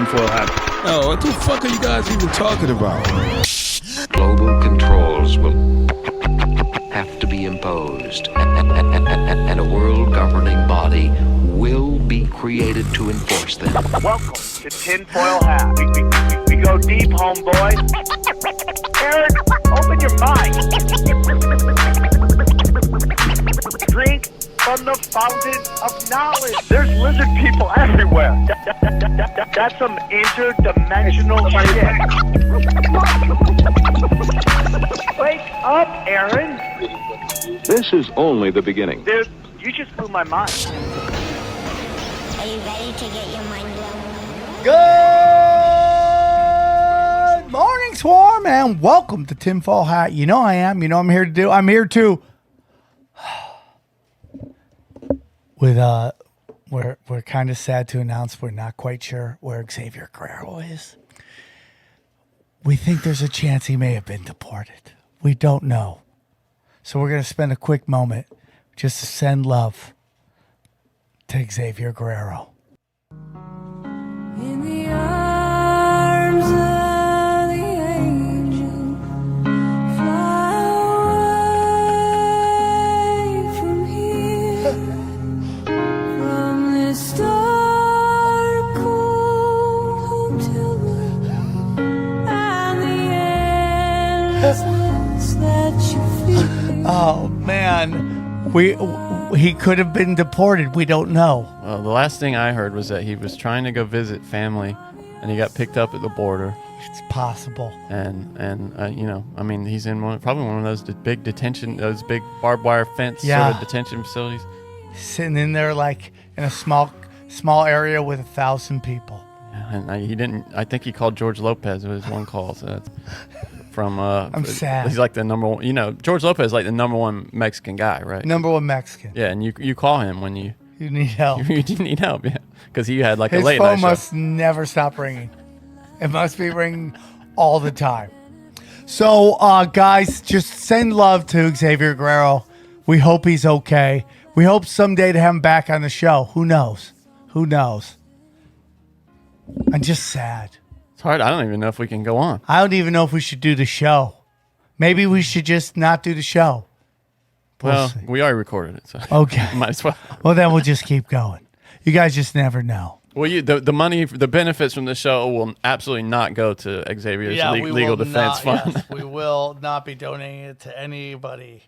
tinfoil hat. Oh, what the fuck are you guys even talking about? Global controls will have to be imposed, and a world governing body will be created to enforce them. Welcome to Tinfoil Hat. We go deep, homeboy. Aaron, open your mind. Drink from the fountain of knowledge. There's lizard people everywhere. That's some interdimensional shit. Wake up, Aaron. This is only the beginning. Dude, you just blew my mind. Are you ready to get your mind blown? Good morning, Swarm, and welcome to Tinfoil Hat. You know I am. You know I'm here to we're kind of sad to announce we're not quite sure where Xavier Guerrero is. We think there's a chance he may have been deported. We don't know. So we're going to spend a quick moment just to send love to Xavier Guerrero. In the arms of the angel, fly away from here, from this dark, cold hotel room, and the endlessness that you feel. Oh, man. He could have been deported. We don't know. Well, the last thing I heard was that he was trying to go visit family, and he got picked up at the border. It's possible. And you know, I mean, he's in probably one of those big detention, those big barbed wire fence Yeah. sort of detention facilities. Sitting in there like in a small area with 1,000 people. Yeah, and he didn't. I think he called George Lopez. It was one call. So that's from. I'm sad. He's like the number one. You know, George Lopez is like the number one Mexican guy, right? Number one Mexican. Yeah, and you call him when you need help. you need help, yeah, because he had like His a late phone night show. must never stop ringing. It must be ringing all the time. So, guys, just send love to Xavier Guerrero. We hope he's okay. We hope someday to have him back on the show. Who knows? Who knows? I'm just sad. It's hard. I don't even know if we can go on. I don't even know if we should do the show. Maybe we should just not do the show. We'll see. We already recorded it, so Okay. might as well. Well, then we'll just keep going. You guys just never know. Well, the money, the benefits from the show will absolutely not go to Xavier's legal defense fund. Yes, we will not be donating it to anybody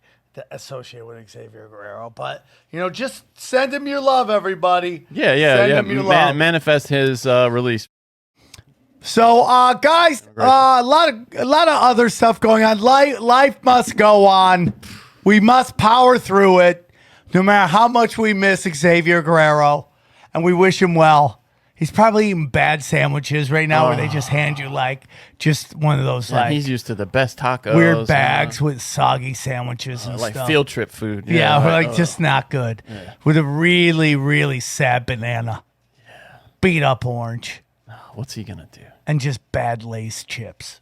associated with Xavier Guerrero. But, just send him your love, everybody. Yeah. Send him your love. Manifest his release. So, guys, a lot of other stuff going on. Life must go on. We must power through it, no matter how much we miss Xavier Guerrero, and we wish him well. He's probably eating bad sandwiches right now, where they just hand you just one of those he's used to the best tacos, weird bags with soggy sandwiches and like stuff. field trip food. Just not good. Yeah. With a really, really sad banana, beat up orange. What's he gonna do? And just bad Lay's chips.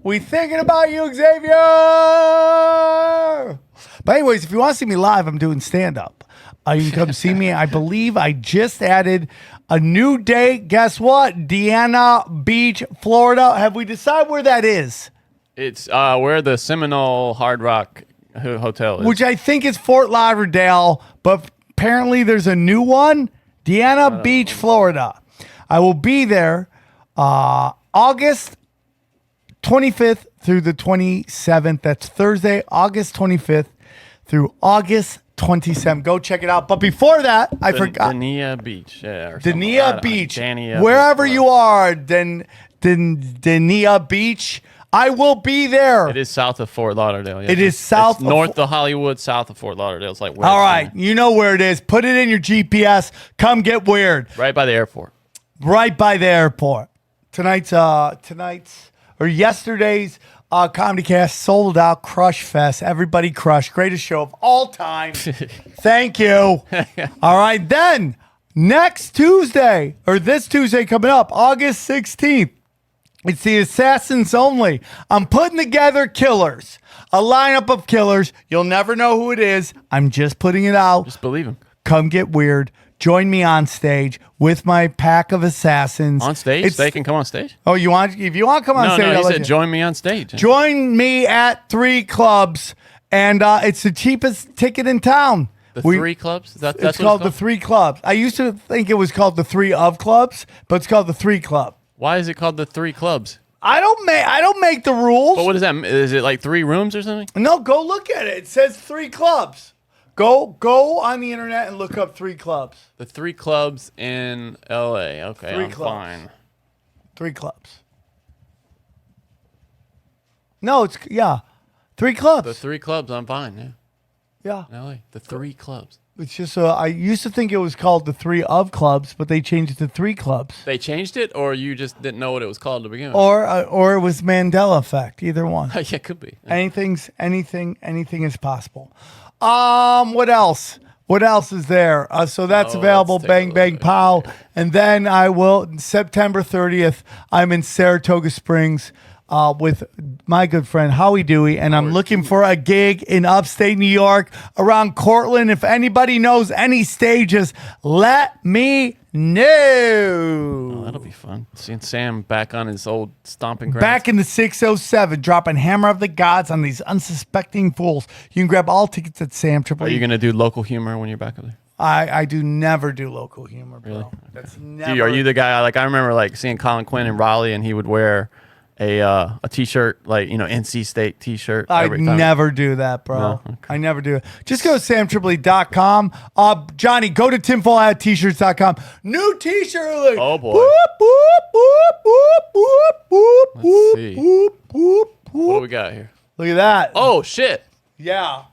We thinking about you, Xavier! But anyways, if you want to see me live, I'm doing stand-up. You can come see me. I believe I just added a new date. Guess what? Deanna Beach, Florida. Have we decided where that is? It's where the Seminole Hard Rock Hotel is. Which I think is Fort Lauderdale, but apparently there's a new one. Deanna Beach, Florida. I will be there August 25th through the 27th. That's Thursday, August 25th through August 27th. Go check it out. But before that, I forgot. Dania Beach. Yeah. Dania Beach. Dania Wherever Beach. you are, Dania Beach, I will be there. It is south of Fort Lauderdale. Yeah. It is south it's north of Hollywood, south of Fort Lauderdale. It's like all right. You know where it is. Put it in your GPS. Come get weird. Right by the airport. Right by the airport. Yesterday's Comedy Cast sold out. Crush Fest. Everybody crushed. Greatest show of all time. Thank you. All right, then next Tuesday, or this Tuesday coming up, August 16th, it's the Assassins Only. I'm putting together killers, a lineup of killers. You'll never know who it is. I'm just putting it out. Just believe him. Come get weird. join me on stage with my pack of assassins. On stage? They can come on stage? Oh, you want? If you want to come on stage, No, I'll he let said you. join me on stage. Join me at 3 clubs, and it's the cheapest ticket in town. The 3 clubs? That's It's called the 3 clubs. I used to think it was called the 3 of clubs, but it's called the 3 club. Why is it called the 3 clubs? I don't make the rules. But what is that? Is it like 3 rooms or something? No, go look at it. It says 3 clubs. Go on the internet and look up 3 clubs. The 3 clubs in LA. Okay, 3 I'm clubs. fine. 3 clubs. No, it's 3 clubs. The 3 clubs, I'm fine. Yeah. Yeah, LA. The 3 clubs. It's just I used to think it was called the 3 of clubs, but they changed it to 3 clubs. They changed it, or you just didn't know what it was called to begin with? Or it was Mandela effect. Either one. Yeah, could be. Anything is possible. What else? What else is there? So that's available. let's take Bang a Bang look. Pow. And then I will September 30th. I'm in Saratoga Springs with my good friend Howie Dewey, and I'm looking for a gig in upstate New York around Cortland. If anybody knows any stages, let me know. Oh, that'll be fun. Seeing Sam back on his old stomping ground. Back in the 607, dropping Hammer of the Gods on these unsuspecting fools. You can grab all tickets at Sam Tripoli. Are you going to do local humor when you're back up there? I do never do local humor, bro. Really? That's Dude, never. are you the guy? Like I remember, like seeing Colin Quinn in Raleigh, and he would wear a T-shirt, like NC State T-shirt. I every time. never do that, bro. No? Okay. I never do it. Just go to samtripoli.com. Johnny, go to tinfoil@t-shirts.com. New T-shirt. Like, Oh, boy. Boop, boop, boop, boop, boop, Let's boop, see. boop, boop, What do boop. we got here? Look at that. Oh shit! Yeah.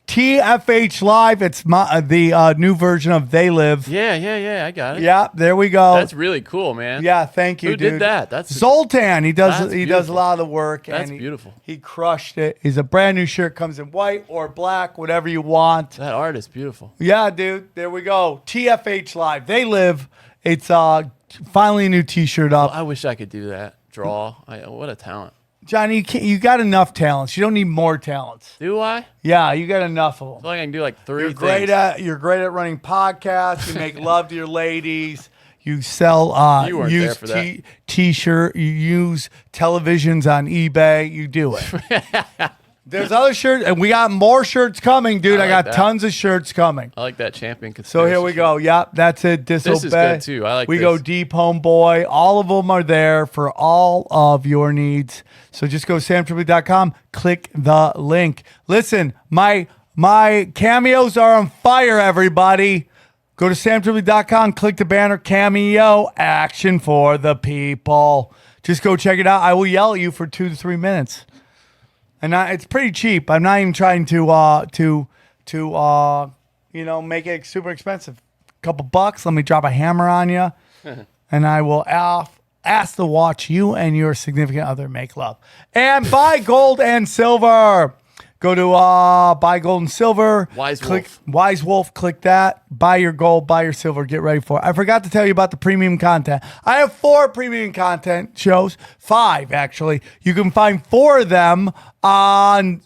TFH Live. It's the new version of They Live. Yeah. I got it. Yeah, there we go. That's really cool, man. Yeah, thank you, Who dude. did that? That's Zoltan. He does That's does a beautiful. lot of the work. That's and beautiful. He crushed it. He's a brand new shirt. Comes in white or black, whatever you want. that art is beautiful. Yeah, dude. There we go. TFH Live. They Live. It's finally a new T-shirt up. I wish I could do that. Draw. What a talent. Johnny, you got enough talents. You don't need more talents. Do I? Yeah, you got enough of them. I feel like I can do like 3 You're things. you're great at running podcasts. You make love to your ladies. You sell You weren't there for that. T-shirt. You use televisions on eBay. You do it. There's other shirts, and we got more shirts coming, dude. I like got that. tons of shirts coming. I like that champion. So here we conspiracy go. Yep, that's it. Disobey. This is good, too. I like We this. go deep, homeboy. All of them are there for all of your needs. So just go to samtripoli.com, click the link. Listen, my cameos are on fire, everybody. Go to samtripoli.com, click the banner, cameo, action for the people. Just go check it out. I will yell at you for 2 to 3 minutes. And it's pretty cheap. I'm not even trying to make it super expensive. A couple bucks. Let me drop a hammer on you, and I will ask to watch you and your significant other make love and buy gold and silver. Go to buy gold and silver. Wise Wolf. Click that. Buy your gold. Buy your silver. Get ready for it. I forgot to tell you about the premium content. I have 4 premium content shows. 5 actually. You can find 4 of them on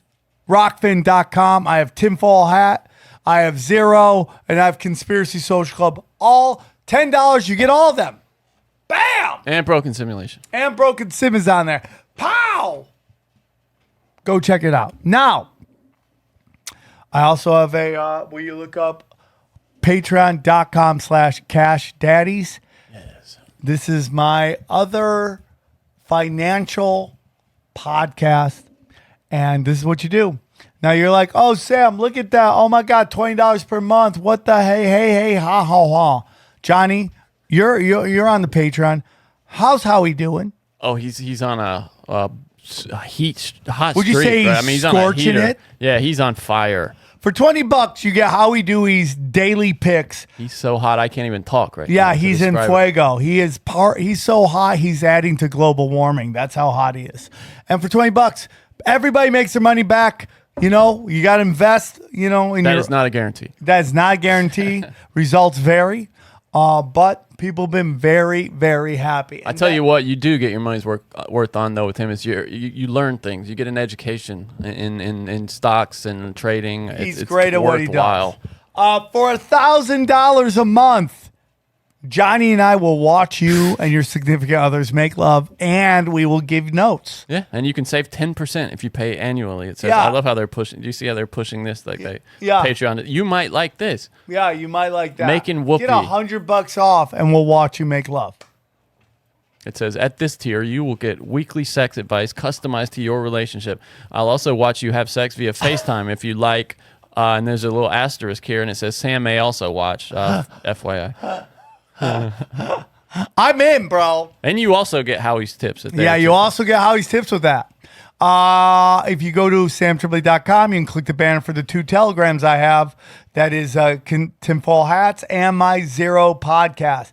rockfin.com. I have Tinfoil Hat. I have Zero, and I have Conspiracy Social Club. All $10. You get all of them. Bam! And Broken Simulation. And Broken Sim is on there. Pow! Go check it out. Now, I also have will you look up patreon.com/cashdaddies. Yes. This is my other financial podcast, and this is what you do. Now you're like, oh, Sam, look at that. Oh my God, $20 per month. What the hey, ha, ha, ha. Johnny, you're on the Patreon. How's Howie doing? Oh, he's on a hot Would you streak, say right? he's I mean, he's on a scorching heater. it? Yeah, he's on fire. For $20, you get Howie Dewey's daily picks. He's so hot I can't even talk right now. Yeah, to he's in describe it. fuego. He's so hot, he's adding to global warming. That's how hot he is. And for $20, everybody makes their money back. You got to invest, That is not a guarantee. That is not a guarantee. Results vary. But people have been very, very happy. I tell you what, you do get your money's worth on though with him is you learn things. You get an education in stocks and trading. He's it's great at what he does. worthwhile. For $1,000 a month, Johnny and I will watch you and your significant others make love, and we will give notes. Yeah, and you can save 10% if you pay annually. It says, Yeah. I love how they're pushing. Do you see how they're pushing this? Like they Yeah. Patreon. You might like this. Yeah, you might like that. Making whoopee. Get $100 off, and we'll watch you make love. It says, at this tier, you will get weekly sex advice customized to your relationship. I'll also watch you have sex via FaceTime if you like. And there's a little asterisk here, and it says, Sam may also watch, FYI. I'm in, bro. And you also get Howie's tips. Yeah, you also get Howie's tips with that. If you go to samtripoli.com, you can click the banner for the 2 telegrams I have. That is Tinfoil Hats and my Zero podcast.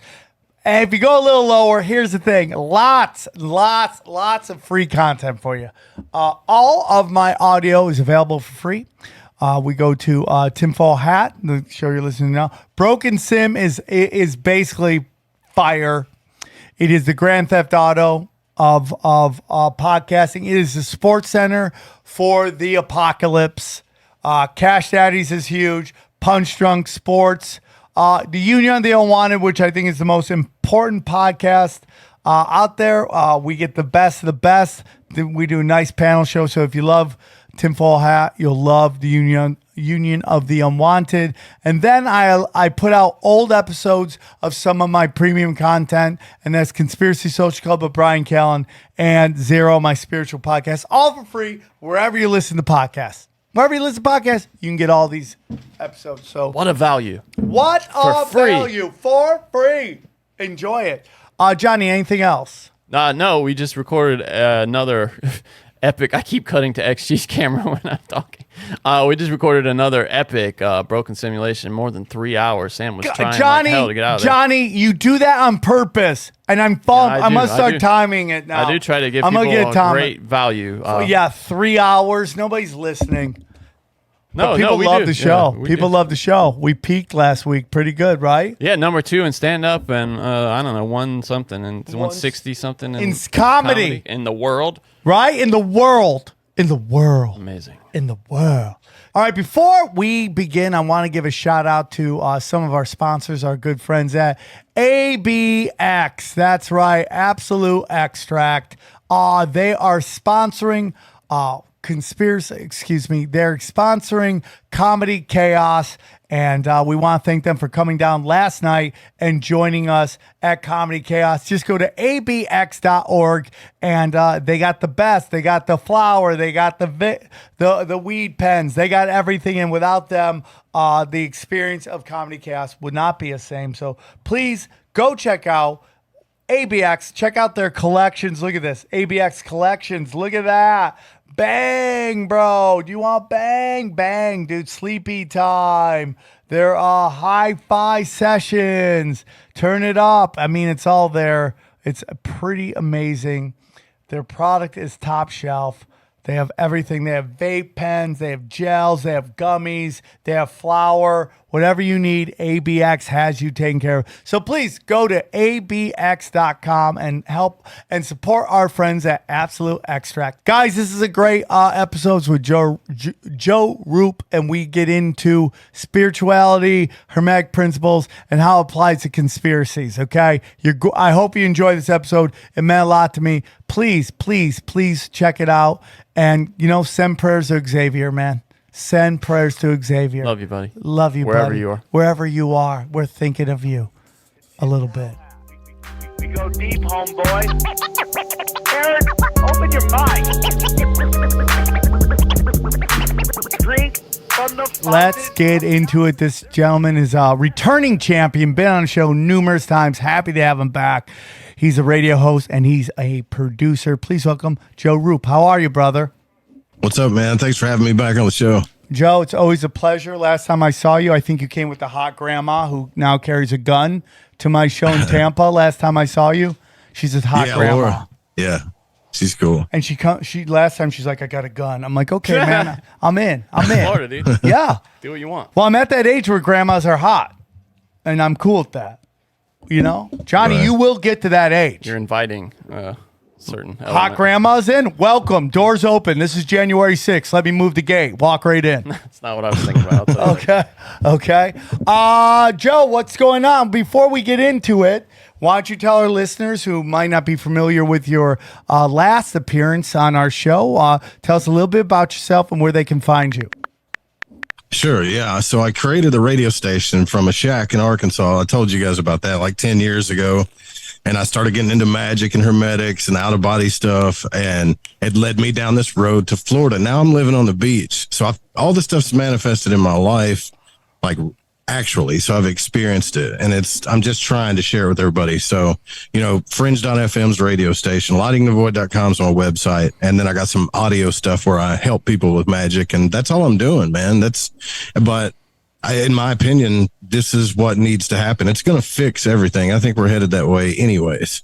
And if you go a little lower, here's the thing. Lots of free content for you. All of my audio is available for free. We go to Tinfoil Hat, the show you're listening to now. Broken Sim is basically fire. It is the Grand Theft Auto of podcasting. It is the sports center for the apocalypse. Cash Daddies is huge. Punch Drunk Sports. The Union of the Unwanted, which I think is the most important podcast out there. We get the best of the best. We do a nice panel show. So if you love Tinfoil Hat, you'll love the Union of the Unwanted. And then I put out old episodes of some of my premium content, and that's Conspiracy Social Club with Brian Callen and Zero, my spiritual podcast, all for free wherever you listen to podcasts. Wherever you listen to podcasts, you can get all these episodes. So What a value. what a free. value for free. Enjoy it. Johnny, anything else? No, we just recorded another epic. I keep cutting to XG's camera when I'm talking. We just recorded another epic broken simulation, more than 3 hours. Sam was trying like hell to get out of there. Johnny, you do that on purpose, and I'm falling. Yeah, I must I start do. timing it now. I do try to give I'm people gonna get a great value. yeah, 3 hours. Nobody's listening. But people we love do. the show. Yeah, we People do. love the show. We peaked last week, pretty good, right? Yeah, number 2 in stand up, and I don't know, 1 something and 160 something in comedy in the world. Right? In the world. Amazing. In the world. All right, before we begin, I want to give a shout out to some of our sponsors, our good friends at ABX. That's right, Absolute Extract. They are sponsoring they're sponsoring Comedy Chaos, and we want to thank them for coming down last night and joining us at Comedy Chaos. Just go to abx.org, and they got the best. They got the flower. They got the weed pens. They got everything, and without them, the experience of Comedy Chaos would not be the same. So please go check out ABX. Check out their collections. Look at this. ABX collections. Look at that. Bang, bro. Do you want bang? Bang, dude. Sleepy time. There are hi-fi sessions. Turn it up. I mean, it's all there. It's pretty amazing. Their product is top shelf. They have everything. They have vape pens. They have gels. They have gummies. They have flour. Whatever you need, ABX has you taken care of. So please go to abx.com and help and support our friends at Absolute Extract. Guys, this is a great episodes with Joe Rupe, and we get into spirituality, Hermetic principles, and how it applies to conspiracies, okay? I hope you enjoy this episode. It meant a lot to me. Please check it out. And, send prayers to Xavier, man. Send prayers to Xavier. Love you, buddy. Love you, Wherever buddy. you are. Wherever you are. We're thinking of you a little bit. We go deep, homeboy. Aaron, open your mic. Drink from the fountain. Let's get into it. This gentleman is a returning champion, been on the show numerous times. Happy to have him back. He's a radio host and he's a producer. Please welcome Joe Rupe. How are you, brother? What's up, man? Thanks for having me back on the show. Joe, it's always a pleasure. Last time I saw you, I think you came with the hot grandma who now carries a gun to my show in Tampa. Last time I saw you, she's a hot grandma. Laura. Yeah, she's cool. And she last time she's like, I got a gun. I'm like, okay, man, I'm in. Florida, dude. Yeah. Do what you want. Well, I'm at that age where grandmas are hot, and I'm cool with that. Johnny, Right. you will get to that age. You're inviting certain Hot element. grandma's in. Welcome. Doors open. This is January 6th. Let me move the gate. Walk right in. That's not what I was thinking about. So. Okay. Joe, what's going on? Before we get into it, why don't you tell our listeners who might not be familiar with your last appearance on our show, tell us a little bit about yourself and where they can find you. Sure, yeah. So I created a radio station from a shack in Arkansas. I told you guys about that like 10 years ago. And I started getting into magic and hermetics and out-of-body stuff. And it led me down this road to Florida. Now I'm living on the beach. So all this stuff's manifested in my life, like actually. So I've experienced it. And I'm just trying to share it with everybody. So, Fringe.fm's radio station, lightingthevoid.com is my website. And then I got some audio stuff where I help people with magic. And that's all I'm doing, man. In my opinion, this is what needs to happen. It's going to fix everything. I think we're headed that way anyways.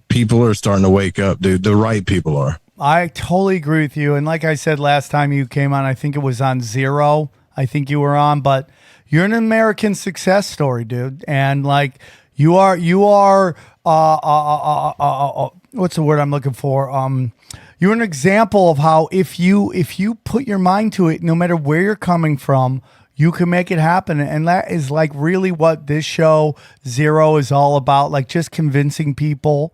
People are starting to wake up, dude. The right people are. I totally agree with you. And like I said last time you came on, I think it was on Zero. I think you were on, but you're an American success story, dude. And like you are what's the word I'm looking for? You're an example of how if you put your mind to it, no matter where you're coming from, you can make it happen. And that is like really what this show Zero is all about. Like just convincing people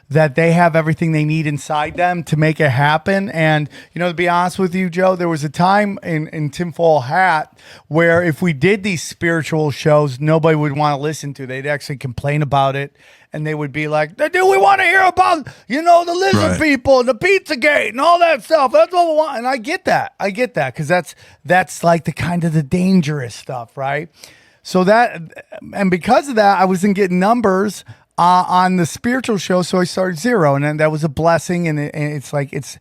that they have everything they need inside them to make it happen. And, to be honest with you, Joe, there was a time in Tinfoil Hat where if we did these spiritual shows, nobody would want to listen to. They'd actually complain about it. And they would be like, dude, we want to hear about, the lizard people and the Pizzagate and all that stuff. That's what we want. And I get that. Because that's like the kind of the dangerous stuff, right? So and because of that, I wasn't getting numbers on the spiritual show, so I started Zero, and then that was a blessing. And it's like it's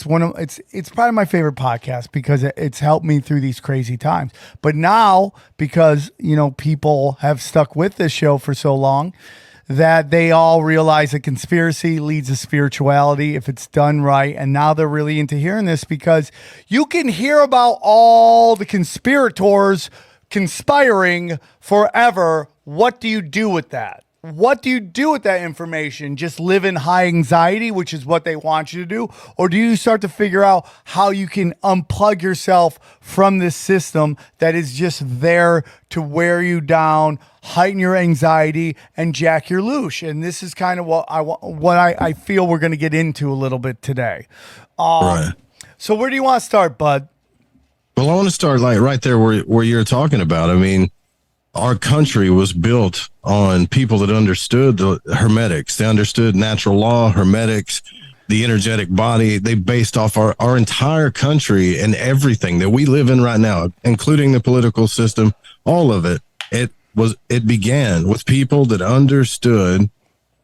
probably my favorite podcast because it's helped me through these crazy times. But now, because people have stuck with this show for so long, that they all realize that conspiracy leads to spirituality if it's done right. And now they're really into hearing this because you can hear about all the conspirators conspiring forever. What do you do with that? What do you do with that information? Just live in high anxiety, which is what they want you to do? Or do you start to figure out how you can unplug yourself from this system that is just there to wear you down, heighten your anxiety, and jack your loosh? And this is kind of what I feel we're going to get into a little bit today. Right. So where do you want to start, bud? Well, I want to start like right there where you're talking about. I mean, our country was built on people that understood the hermetics. They understood natural law, hermetics, the energetic body. They based off our entire country and everything that we live in right now, including the political system, all of it. It began with people that understood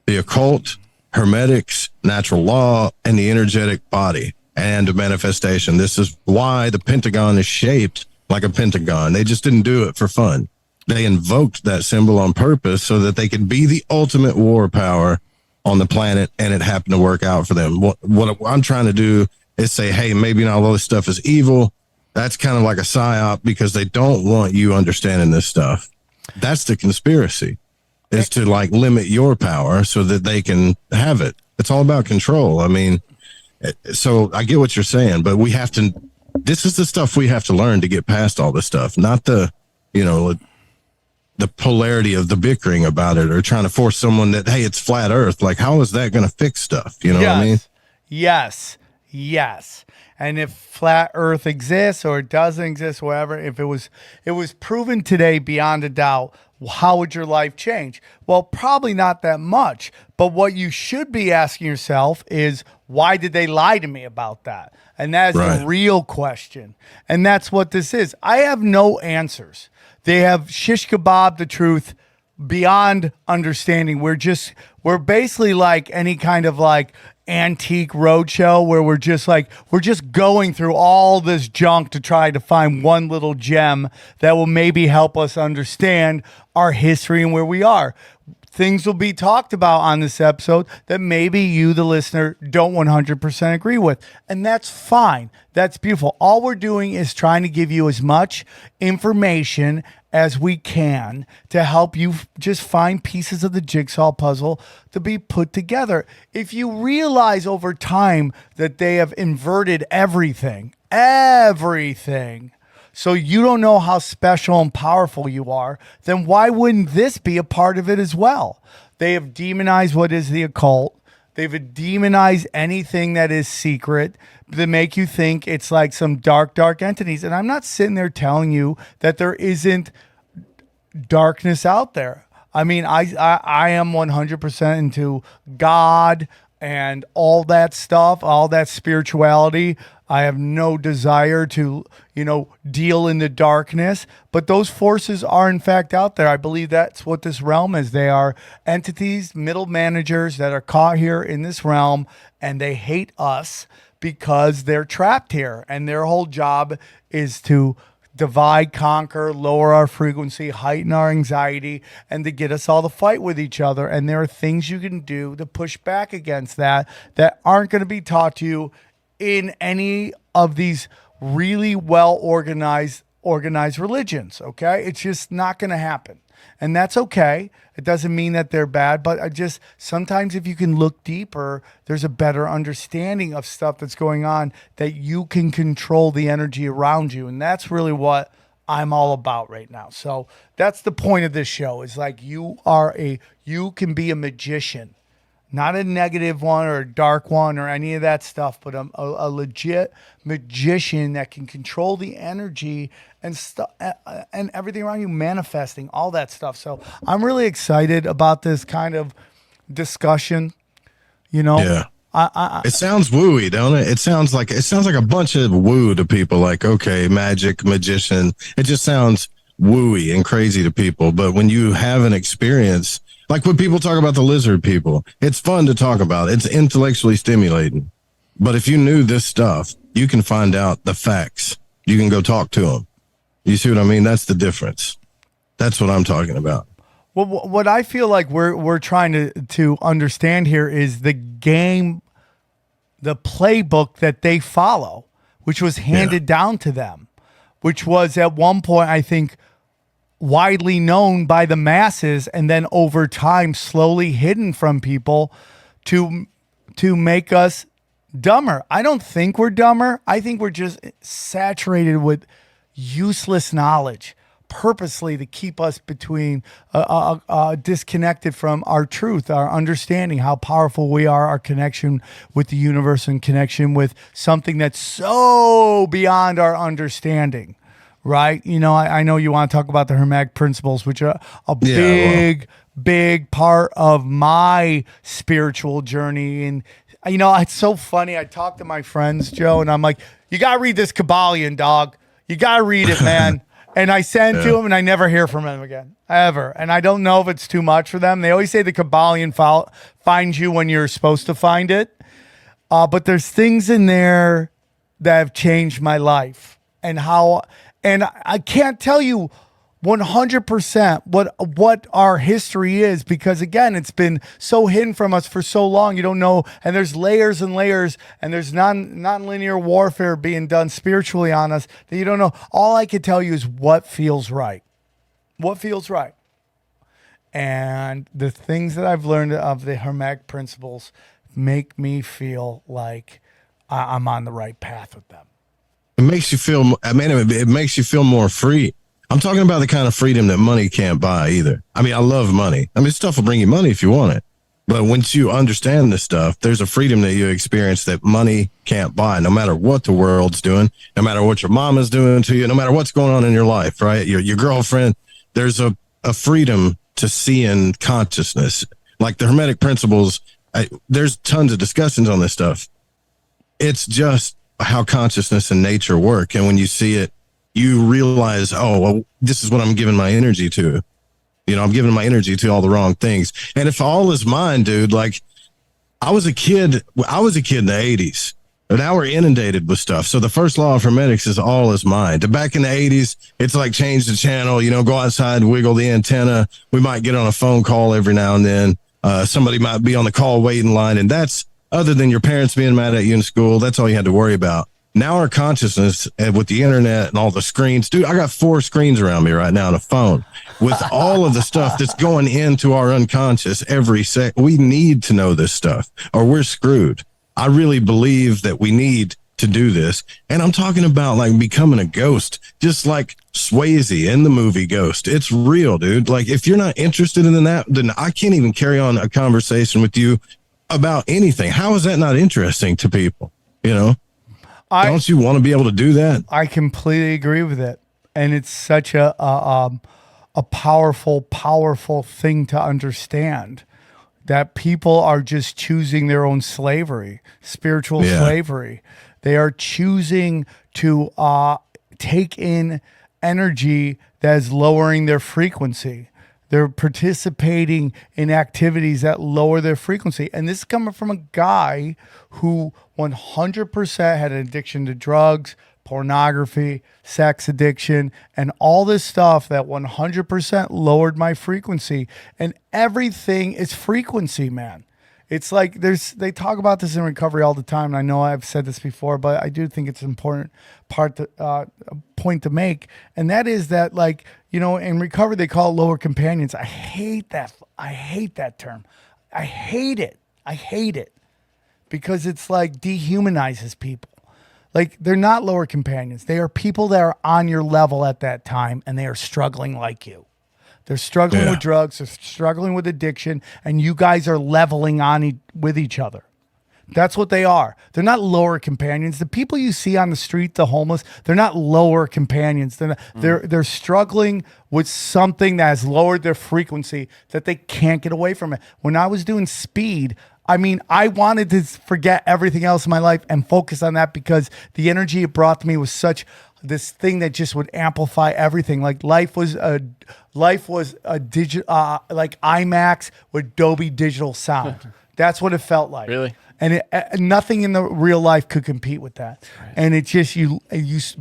the occult, hermetics, natural law, and the energetic body and manifestation. This is why the Pentagon is shaped like a pentagon. They just didn't do it for fun. They invoked that symbol on purpose so that they could be the ultimate war power on the planet, and it happened to work out for them. What I'm trying to do is say, hey, maybe not all this stuff is evil. That's kind of like a psyop because they don't want you understanding this stuff. That's the conspiracy, is to like limit your power so that they can have it. It's all about control. I mean, so I get what you're saying, but this is the stuff we have to learn to get past all this stuff, not the polarity of the bickering about it or trying to force someone that, hey, it's flat earth. Like, how is that going to fix stuff? You know what I mean? Yes. And if flat earth exists or it doesn't exist, whatever, if it was proven today beyond a doubt, how would your life change? Well, probably not that much. But what you should be asking yourself is, why did they lie to me about that? And that is the real question. And that's what this is. I have no answers. They have shish kebab the truth beyond understanding. We're basically like any kind of like antique roadshow where we're just going through all this junk to try to find one little gem that will maybe help us understand our history and where we are. Things will be talked about on this episode that maybe you, the listener, don't 100% agree with. And that's fine. That's beautiful. All we're doing is trying to give you as much information as we can to help you just find pieces of the jigsaw puzzle to be put together. If you realize over time that they have inverted everything, so you don't know how special and powerful you are, then why wouldn't this be a part of it as well? They have demonized what is the occult. They've demonized anything that is secret to make you think it's like some dark entities. And I'm not sitting there telling you that there isn't darkness out there. I mean, I am 100% into God and all that stuff, all that spirituality. I have no desire to, deal in the darkness, but those forces are in fact out there. I believe that's what this realm is. They are entities, middle managers that are caught here in this realm, and they hate us because they're trapped here. And their whole job is to divide, conquer, lower our frequency, heighten our anxiety, and to get us all to fight with each other. And there are things you can do to push back against that aren't going to be taught to you in any of these really well organized religions. Okay, it's just not going to happen, and that's okay. It doesn't mean that they're bad, but sometimes if you can look deeper, there's a better understanding of stuff that's going on, that you can control the energy around you, and that's really what I'm all about right now. So that's the point of this show. Is like you can be a magician. Not a negative one or a dark one or any of that stuff, but a legit magician that can control the energy and stuff and everything around you, manifesting all that stuff. So I'm really excited about this kind of discussion. Yeah. It sounds wooey, don't it? It sounds like a bunch of woo to people. Like, okay, magic, magician. It just sounds wooey and crazy to people. But when you have an experience, like when people talk about the lizard people, it's fun to talk about. It's intellectually stimulating. But if you knew this stuff, you can find out the facts. You can go talk to them. You see what I mean? That's the difference. That's what I'm talking about. Well, what I feel like we're trying to understand here is the game, the playbook that they follow, which was handed down to them, which was at one point, I think, widely known by the masses, and then over time slowly hidden from people to make us dumber. I don't think we're dumber. I think we're just saturated with useless knowledge purposely to keep us disconnected from our truth, our understanding, how powerful we are, our connection with the universe and connection with something that's so beyond our understanding. Right. I know you want to talk about the Hermetic principles, which are a big part of my spiritual journey. And, it's so funny. I talk to my friends, Joe, and I'm like, you got to read this Kabbalion, dog. You got to read it, man. And I send to them and I never hear from them again, ever. And I don't know if it's too much for them. They always say the Kabbalion finds you when you're supposed to find it. But there's things in there that have changed my life and how. And I can't tell you 100% what our history is, because again, it's been so hidden from us for so long. You don't know, and there's layers and layers, and there's non-linear warfare being done spiritually on us that you don't know. All I can tell you is what feels right. What feels right. And the things that I've learned of the Hermetic principles make me feel like I'm on the right path with them. It makes you feel, it makes you feel more free. I'm talking about the kind of freedom that money can't buy either. I mean, I love money. I mean, stuff will bring you money if you want it. But once you understand this stuff, there's a freedom that you experience that money can't buy, no matter what the world's doing, no matter what your mama's doing to you, no matter what's going on in your life, right? Your girlfriend, there's a freedom to see in consciousness. Like the Hermetic principles, there's tons of discussions on this stuff. It's just how consciousness and nature work. And when you see it, you realize, oh, well, this is what I'm giving my energy to. I'm giving my energy to all the wrong things. And if all is mine, dude, like I was a kid in the 80s, but now we're inundated with stuff. So the first law of Hermetics is all is mind. Back in the 80s, it's like change the channel, go outside, wiggle the antenna. We might get on a phone call every now and then. Somebody might be on the call waiting line. And that's, other than your parents being mad at you in school, that's all you had to worry about. Now our consciousness, and with the internet and all the screens, dude, I got 4 screens around me right now on a phone with all of the stuff that's going into our unconscious every second. We need to know this stuff or we're screwed. I really believe that we need to do this. And I'm talking about like becoming a ghost, just like Swayze in the movie Ghost. It's real, dude. Like if you're not interested in that, then I can't even carry on a conversation with you about anything. How is that not interesting to people? You know, don't you want to be able to do that? I completely agree with it. And it's such a powerful thing to understand, that people are just choosing their own slavery, spiritual slavery. They are choosing to take in energy that is lowering their frequency. They're participating in activities that lower their frequency. And this is coming from a guy who 100% had an addiction to drugs, pornography, sex addiction, and all this stuff that 100% lowered my frequency. And everything is frequency, man. It's like they talk about this in recovery all the time. And I know I've said this before, but I do think it's an important point to make. And that is that, like, you know, in recovery, they call it lower companions. I hate that. I hate that term. I hate it because it's like dehumanizes people. Like, they're not lower companions. They are people that are on your level at that time, and they are struggling like you. They're struggling with drugs, they're struggling with addiction, and you guys are leveling on with each other. That's what they are. They're not lower companions. The people you see on the street, the homeless, they're not lower companions. They're struggling with something that has lowered their frequency that they can't get away from it. When I was doing speed, I mean, I wanted to forget everything else in my life and focus on that because the energy it brought to me was such this thing that just would amplify everything. Like life was a digital, like IMAX with Dolby Digital sound. That's what it felt like. Really? And nothing in the real life could compete with that. Right. And it just, you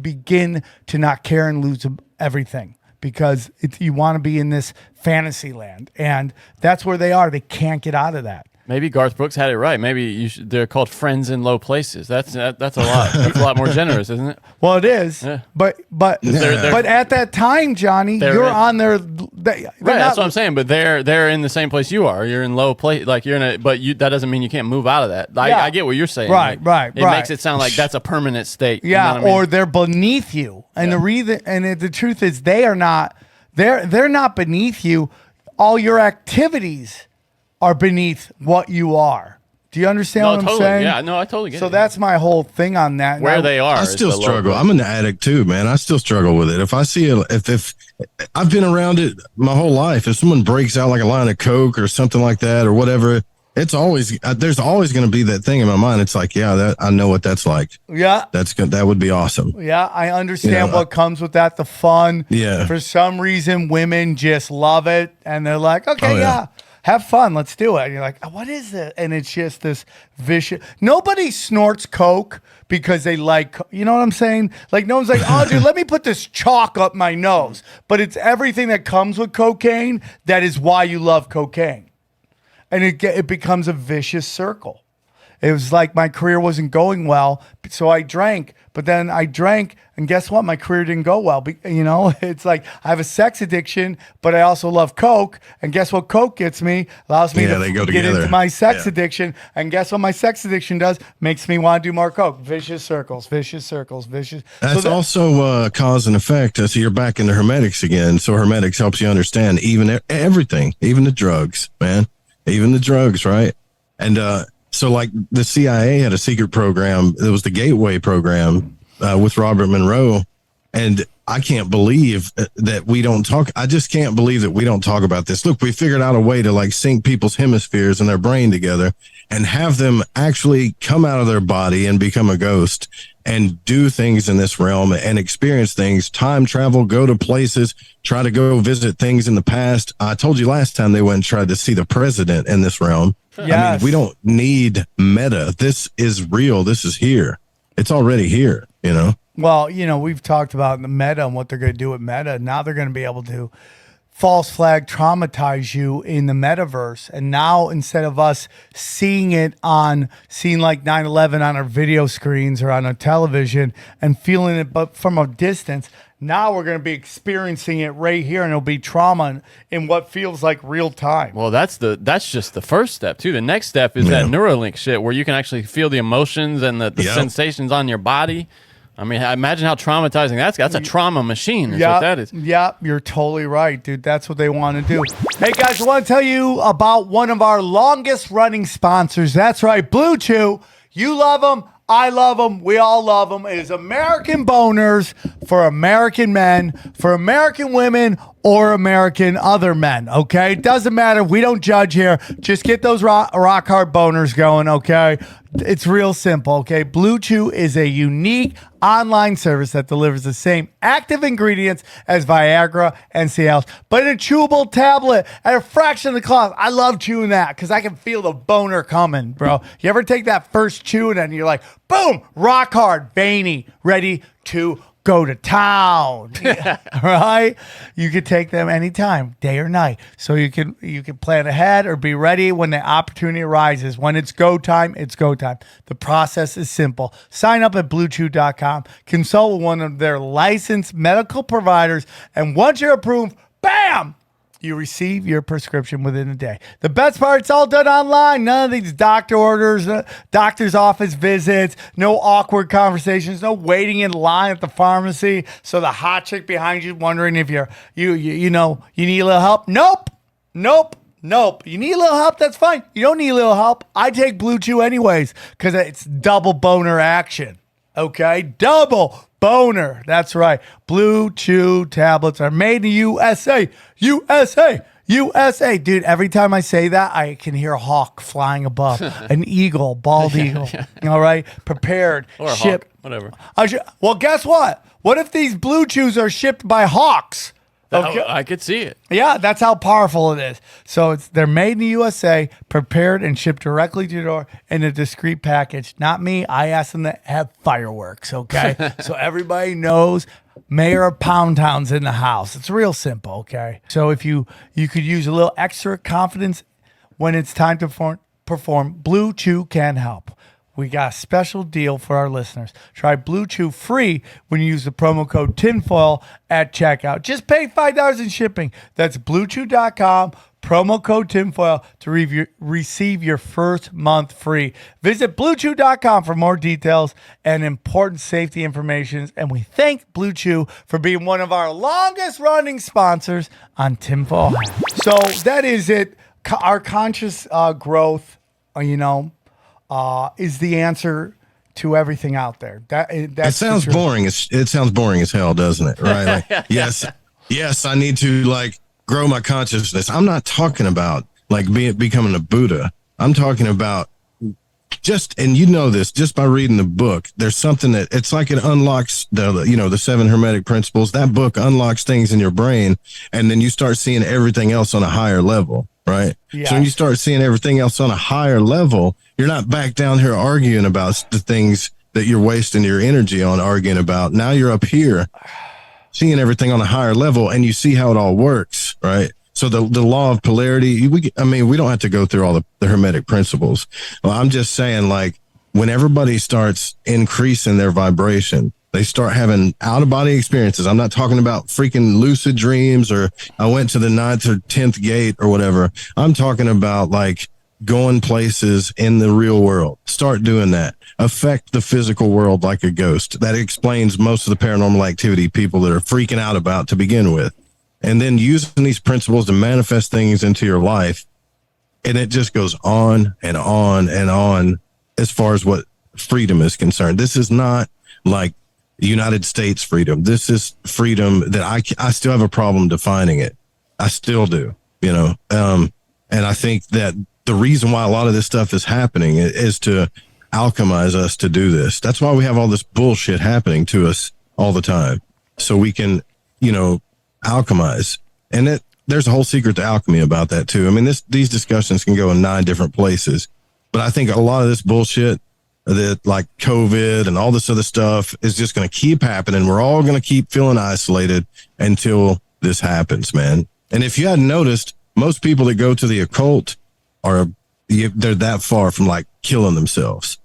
begin to not care and lose everything because you want to be in this fantasy land. And that's where they are. They can't get out of that. Maybe Garth Brooks had it right. Maybe they're called friends in low places. That's a lot. That's a lot more generous, isn't it? Well, it is. Yeah. But at that time, Johnny, you're on their. Right. That's what I'm saying. But they're in the same place you are. You're in low place. Like you're in a. But that doesn't mean you can't move out of that. I get what you're saying. Right. Like, right. It makes it sound like that's a permanent state. Yeah. You know what I mean? Or they're beneath you. And the reason, and the truth is, they are not. They're not beneath you. All your activities are beneath what you are. Do you understand what I'm saying? Yeah, no, I totally get it. So that's my whole thing on that. Where they are. I still struggle. I'm an addict too, man. I still struggle with it. If I see it, if I've been around it my whole life, if someone breaks out like a line of Coke or something like that or whatever, it's always, there's always going to be that thing in my mind. It's like, yeah, I know what that's like. Yeah. That's good. That would be awesome. Yeah. I understand what comes with that. The fun. Yeah. For some reason, women just love it. And they're like, okay, yeah. Have fun. Let's do it. And you're like, oh, what is it? And it's just this vicious. Nobody snorts Coke because they like, you know what I'm saying? Like, no one's like, oh, dude, let me put this chalk up my nose. But it's everything that comes with cocaine that is why you love cocaine. And it becomes a vicious circle. It was like my career wasn't going well, so I drank. But then I drank, and guess what? My career didn't go well. You know, it's like I have a sex addiction, but I also love Coke. And guess what Coke gets me? Allows me to get into my sex addiction. And guess what my sex addiction does? Makes me want to do more Coke. Vicious circles, vicious circles, vicious. That's also cause and effect. So you're back into Hermetics again. So Hermetics helps you understand even everything, even the drugs, man. Even the drugs, right? And so like the CIA had a secret program. It was the Gateway program with Robert Monroe. And I can't believe that we don't talk. I just can't believe that we don't talk about this. Look, we figured out a way to like sync people's hemispheres and their brain together and have them actually come out of their body and become a ghost and do things in this realm and experience things, time travel, go to places, try to go visit things in the past. I told you last time they went and tried to see the president in this realm. Yes. I mean, we don't need meta. This is real. This is here. It's already here, you know? Well, you know, we've talked about the meta and what they're going to do with meta. Now they're going to be able to false flag traumatize you in the metaverse. And now instead of us seeing like 9/11 on our video screens or on a television and feeling it but from a distance, now we're going to be experiencing it right here, and it'll be trauma in what feels like real time. Well, that's just the first step too. The next step is that Neuralink shit where you can actually feel the emotions and the sensations on your body. I mean, imagine how traumatizing that's a trauma machine. Is what that is. Yep, you're totally right, dude. That's what they want to do. Hey, guys, I want to tell you about one of our longest running sponsors. That's right, Blue Chew. You love them. I love them. We all love them. It is American boners for American men, for American women, or American other men, okay? It doesn't matter. We don't judge here. Just get those rock hard boners going, okay? It's real simple, okay? Blue Chew is a unique online service that delivers the same active ingredients as Viagra and Cialis, but in a chewable tablet at a fraction of the cost. I love chewing that because I can feel the boner coming, bro. You ever take that first chew and then you're like, boom, rock hard, veiny, ready to go to town, right? You could take them anytime, day or night. So you can plan ahead or be ready when the opportunity arises. When it's go time, it's go time. The process is simple. Sign up at bluechew.com, consult with one of their licensed medical providers, and once you're approved, bam! You receive your prescription within a day. The best part, it's all done online. None of these doctor orders, doctor's office visits, no awkward conversations, no waiting in line at the pharmacy. So the hot chick behind you wondering if you need a little help. Nope. You need a little help, that's fine. You don't need a little help. I take Blue Chew anyways because it's double boner action. Okay, double boner. That's right. Blue Chew tablets are made in the USA. USA. Dude, every time I say that, I can hear a hawk flying above. An eagle, bald eagle. All right, prepared. Or a shipped. hawk, whatever. Well, guess what? What if these Blue Chews are shipped by hawks? Okay. I could see it. Yeah, that's how powerful it is. So they're made in the USA, prepared and shipped directly to your door in a discreet package. Not me. I asked them to have fireworks, okay? So everybody knows Mayor of Pound Town's in the house. It's real simple, okay? So if you could use a little extra confidence when it's time to perform, Blue Chew can help. We got a special deal for our listeners. Try Blue Chew free when you use the promo code TINFOIL at checkout. Just pay $5 in shipping. That's bluechew.com, promo code TINFOIL to receive your first month free. Visit bluechew.com for more details and important safety information. And we thank Blue Chew for being one of our longest running sponsors on Tinfoil. So that is it. Our conscious growth, is the answer to everything out there. That sounds boring. It sounds boring as hell, doesn't it? Right? Like, yes, I need to grow my consciousness. I'm not talking about becoming a Buddha. I'm talking about and you know this just by reading the book. There's something that it's like it unlocks the 7 Hermetic principles. That book unlocks things in your brain, and then you start seeing everything else on a higher level. Right. Yeah. So when you start seeing everything else on a higher level, you're not back down here arguing about the things that you're wasting your energy on arguing about. Now you're up here seeing everything on a higher level, and you see how it all works. Right. So the law of polarity, we don't have to go through all the Hermetic principles. Well, I'm just saying, when everybody starts increasing their vibration, they start having out-of-body experiences. I'm not talking about freaking lucid dreams or I went to the 9th or 10th gate or whatever. I'm talking about going places in the real world. Start doing that. Affect the physical world like a ghost. That explains most of the paranormal activity people that are freaking out about to begin with. And then using these principles to manifest things into your life. And it just goes on and on and on as far as what freedom is concerned. This is not like United States freedom. This is freedom that I still have a problem defining it. I still do, and I think that the reason why a lot of this stuff is happening is to alchemize us to do this. That's why we have all this bullshit happening to us all the time. So we can, alchemize. And there's a whole secret to alchemy about that too. I mean, these discussions can go in 9 different places, but I think a lot of this bullshit that like COVID and all this other stuff is just going to keep happening. We're all going to keep feeling isolated until this happens, man. And if you hadn't noticed, most people that go to the occult they're that far from like killing themselves.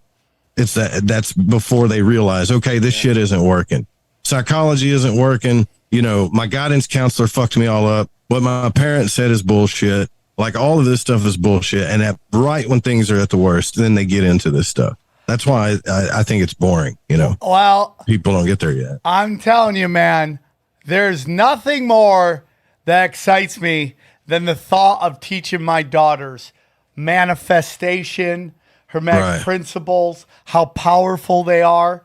It's that's before they realize, okay, this shit isn't working. Psychology isn't working. You know, my guidance counselor fucked me all up. What my parents said is bullshit. Like all of this stuff is bullshit. And right when things are at the worst, then they get into this stuff. That's why I think it's boring. You know, Well, people don't get there yet. I'm telling you, man, there's nothing more that excites me than the thought of teaching my daughters manifestation, Hermetic principles, how powerful they are.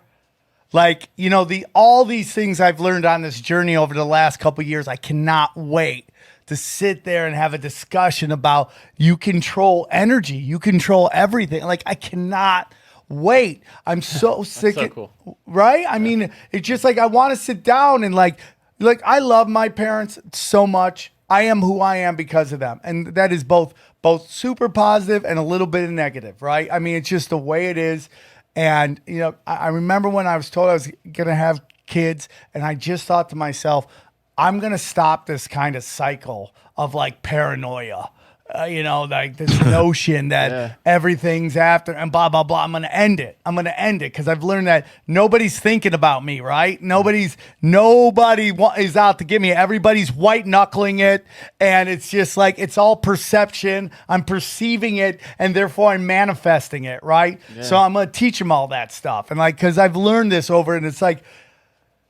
Like, you know, all these things I've learned on this journey over the last couple of years, I cannot wait to sit there and have a discussion about you control energy, you control everything. Like, I cannot wait. I'm so sick. So cool. Right? I mean, it's just like I want to sit down and like I love my parents so much. I am who I am because of them. And that is both super positive and a little bit of negative, right? I mean, it's just the way it is. And, you know, I remember when I was told I was going to have kids, and I just thought to myself, I'm going to stop this kind of cycle of like paranoia. You know, like this notion that everything's after and blah, blah, blah. I'm going to end it. Because I've learned that nobody's thinking about me, right? Nobody is out to get me. Everybody's white knuckling it. And it's just like, it's all perception. I'm perceiving it, and therefore I'm manifesting it, right? Yeah. So I'm going to teach them all that stuff. And like, because I've learned this over, and it's like,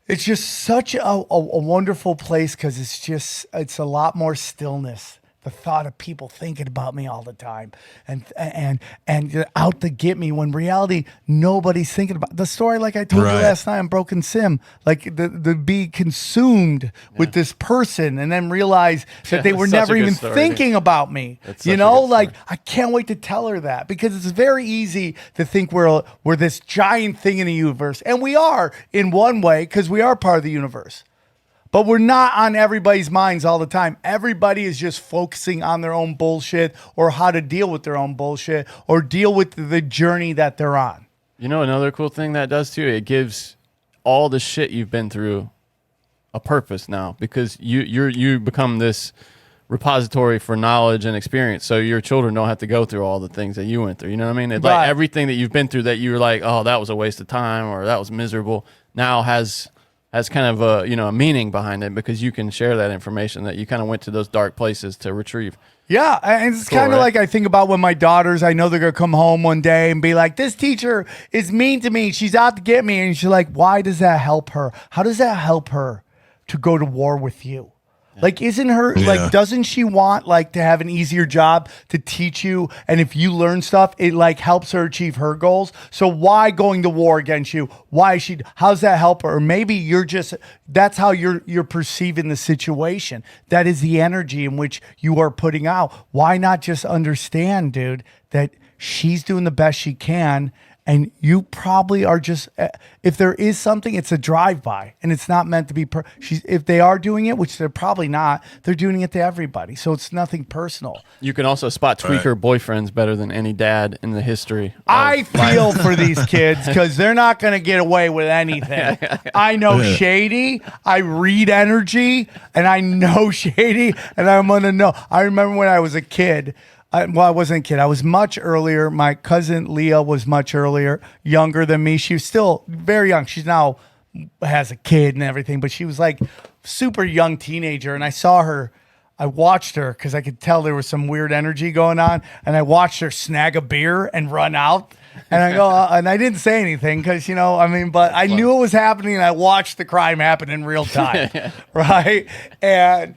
it's just such a wonderful place, because it's a lot more stillness. The thought of people thinking about me all the time and out to get me, when reality, nobody's thinking about the story. Like I told you last night on Broken Sim, like the be consumed with this person and then realize that they were never even thinking about me. You know, like I can't wait to tell her that, because it's very easy to think we're this giant thing in the universe. And we are in one way, because we are part of the universe. But we're not on everybody's minds all the time. Everybody is just focusing on their own bullshit, or how to deal with their own bullshit, or deal with the journey that they're on. You know, another cool thing that does too, it gives all the shit you've been through a purpose now, because you become this repository for knowledge and experience. So your children don't have to go through all the things that you went through. You know what I mean? It's like everything that you've been through that you were like, oh, that was a waste of time, or that was miserable, now has kind of a meaning behind it, because you can share that information that you kind of went to those dark places to retrieve. Yeah, and it's cool, kind of like I think about when my daughters, I know they're going to come home one day and be like, this teacher is mean to me. She's out to get me. And she's like, why does that help her? How does that help her to go to war with you? Like, isn't her, like, doesn't she want, like, to have an easier job to teach you? And if you learn stuff, it, like, helps her achieve her goals. So why going to war against you? How's that help her? Or maybe that's how you're perceiving the situation. That is the energy in which you are putting out. Why not just understand, dude, that she's doing the best she can, and you probably are just, if there is something, it's a drive-by, and it's not meant to be, if they are doing it, which they're probably not, they're doing it to everybody. So it's nothing personal. You can also spot tweaker boyfriends better than any dad in the history. I feel for these kids, because they're not going to get away with anything. I know shady. I read energy, and I know shady, and I'm going to know. I remember when I was a kid, I wasn't a kid. I was much earlier. My cousin Leah was much younger than me. She was still very young. She's now has a kid and everything, but she was like super young teenager. And I watched her, because I could tell there was some weird energy going on. And I watched her snag a beer and run out. And I go, and I didn't say anything, because, but I knew it was happening, and I watched the crime happen in real time. Right. And,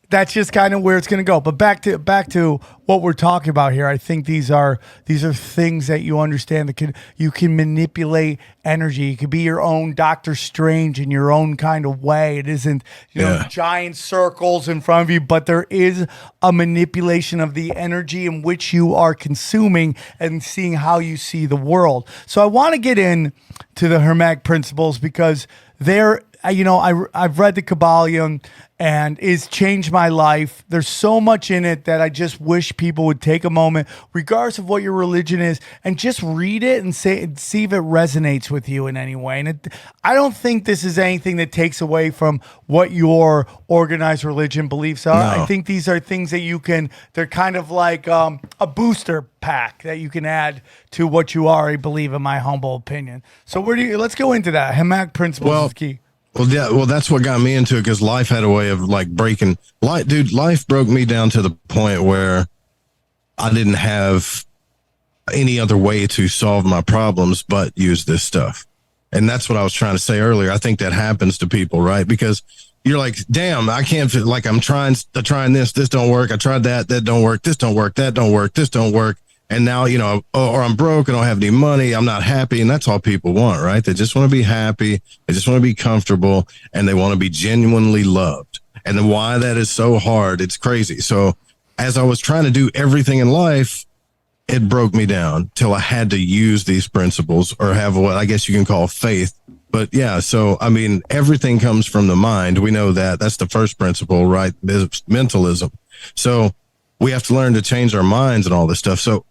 that's just kind of where it's going to go. But back to what we're talking about here. I think these are things that you understand, that you can manipulate energy. You can be your own Doctor Strange in your own kind of way. It isn't giant circles in front of you, but there is a manipulation of the energy in which you are consuming and seeing how you see the world. So I want to get into the Hermetic principles, because they're I've read the Kabbalion and it's changed my life. There's so much in it that I just wish people would take a moment, regardless of what your religion is, and just read it and see if it resonates with you in any way. And I don't think this is anything that takes away from what your organized religion beliefs are. No. I think these are things that they're kind of like a booster pack that you can add to what you already believe, in my humble opinion. So let's go into that. Hermetic principles is key. Well, yeah, that's what got me into it, because life had a way of like breaking. Life broke me down to the point where I didn't have any other way to solve my problems but use this stuff. And that's what I was trying to say earlier. I think that happens to people, right? Because you're like, damn, I can't feel like I'm trying this don't work. I tried that don't work. This don't work. That don't work. This don't work. And now, or I'm broke. I don't have any money. I'm not happy. And that's all people want, right? They just want to be happy. They just want to be comfortable, and they want to be genuinely loved. And then why that is so hard, it's crazy. So as I was trying to do everything in life, it broke me down till I had to use these principles, or have what I guess you can call faith. But yeah, so, I mean, everything comes from the mind. We know that. That's the first principle, right? Is mentalism. So we have to learn to change our minds and all this stuff. So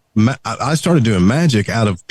I started doing magic out of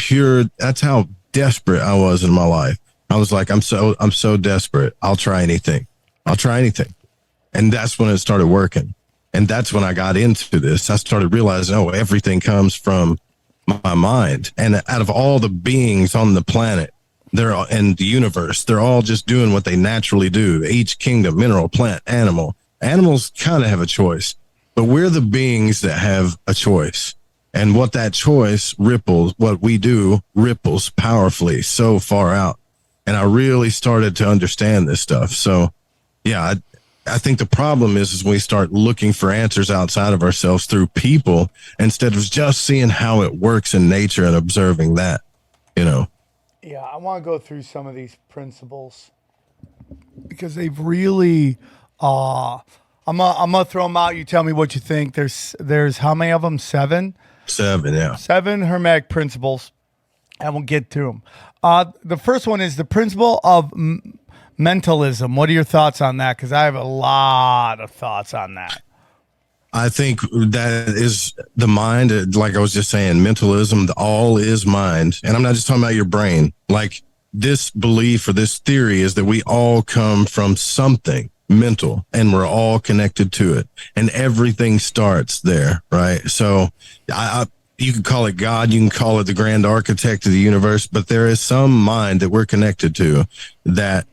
that's how desperate I was in my life. I was like, I'm so desperate. I'll try anything. And that's when it started working. And that's when I got into this. I started realizing, everything comes from my mind. And out of all the beings on the planet, in the universe, they're all just doing what they naturally do. Each kingdom, mineral, plant, animal. Animals kind of have a choice, but we're the beings that have a choice. And what that choice what we do ripples powerfully so far out. And I really started to understand this stuff. So, yeah, I think the problem is when we start looking for answers outside of ourselves through people, instead of just seeing how it works in nature and observing that, Yeah, I want to go through some of these principles because they've really. I'm gonna throw them out. You tell me what you think. There's how many of them? 7. 7, yeah. 7 Hermetic principles, and we'll get to them. The first one is the principle of mentalism. What are your thoughts on that? Because I have a lot of thoughts on that. I think that is the mind. Like I was just saying, mentalism, all is mind. And I'm not just talking about your brain. Like, this belief or this theory is that we all come from something mental, and we're all connected to it, and everything starts there, right? So you can call it God, you can call it the grand architect of the universe, but there is some mind that we're connected to that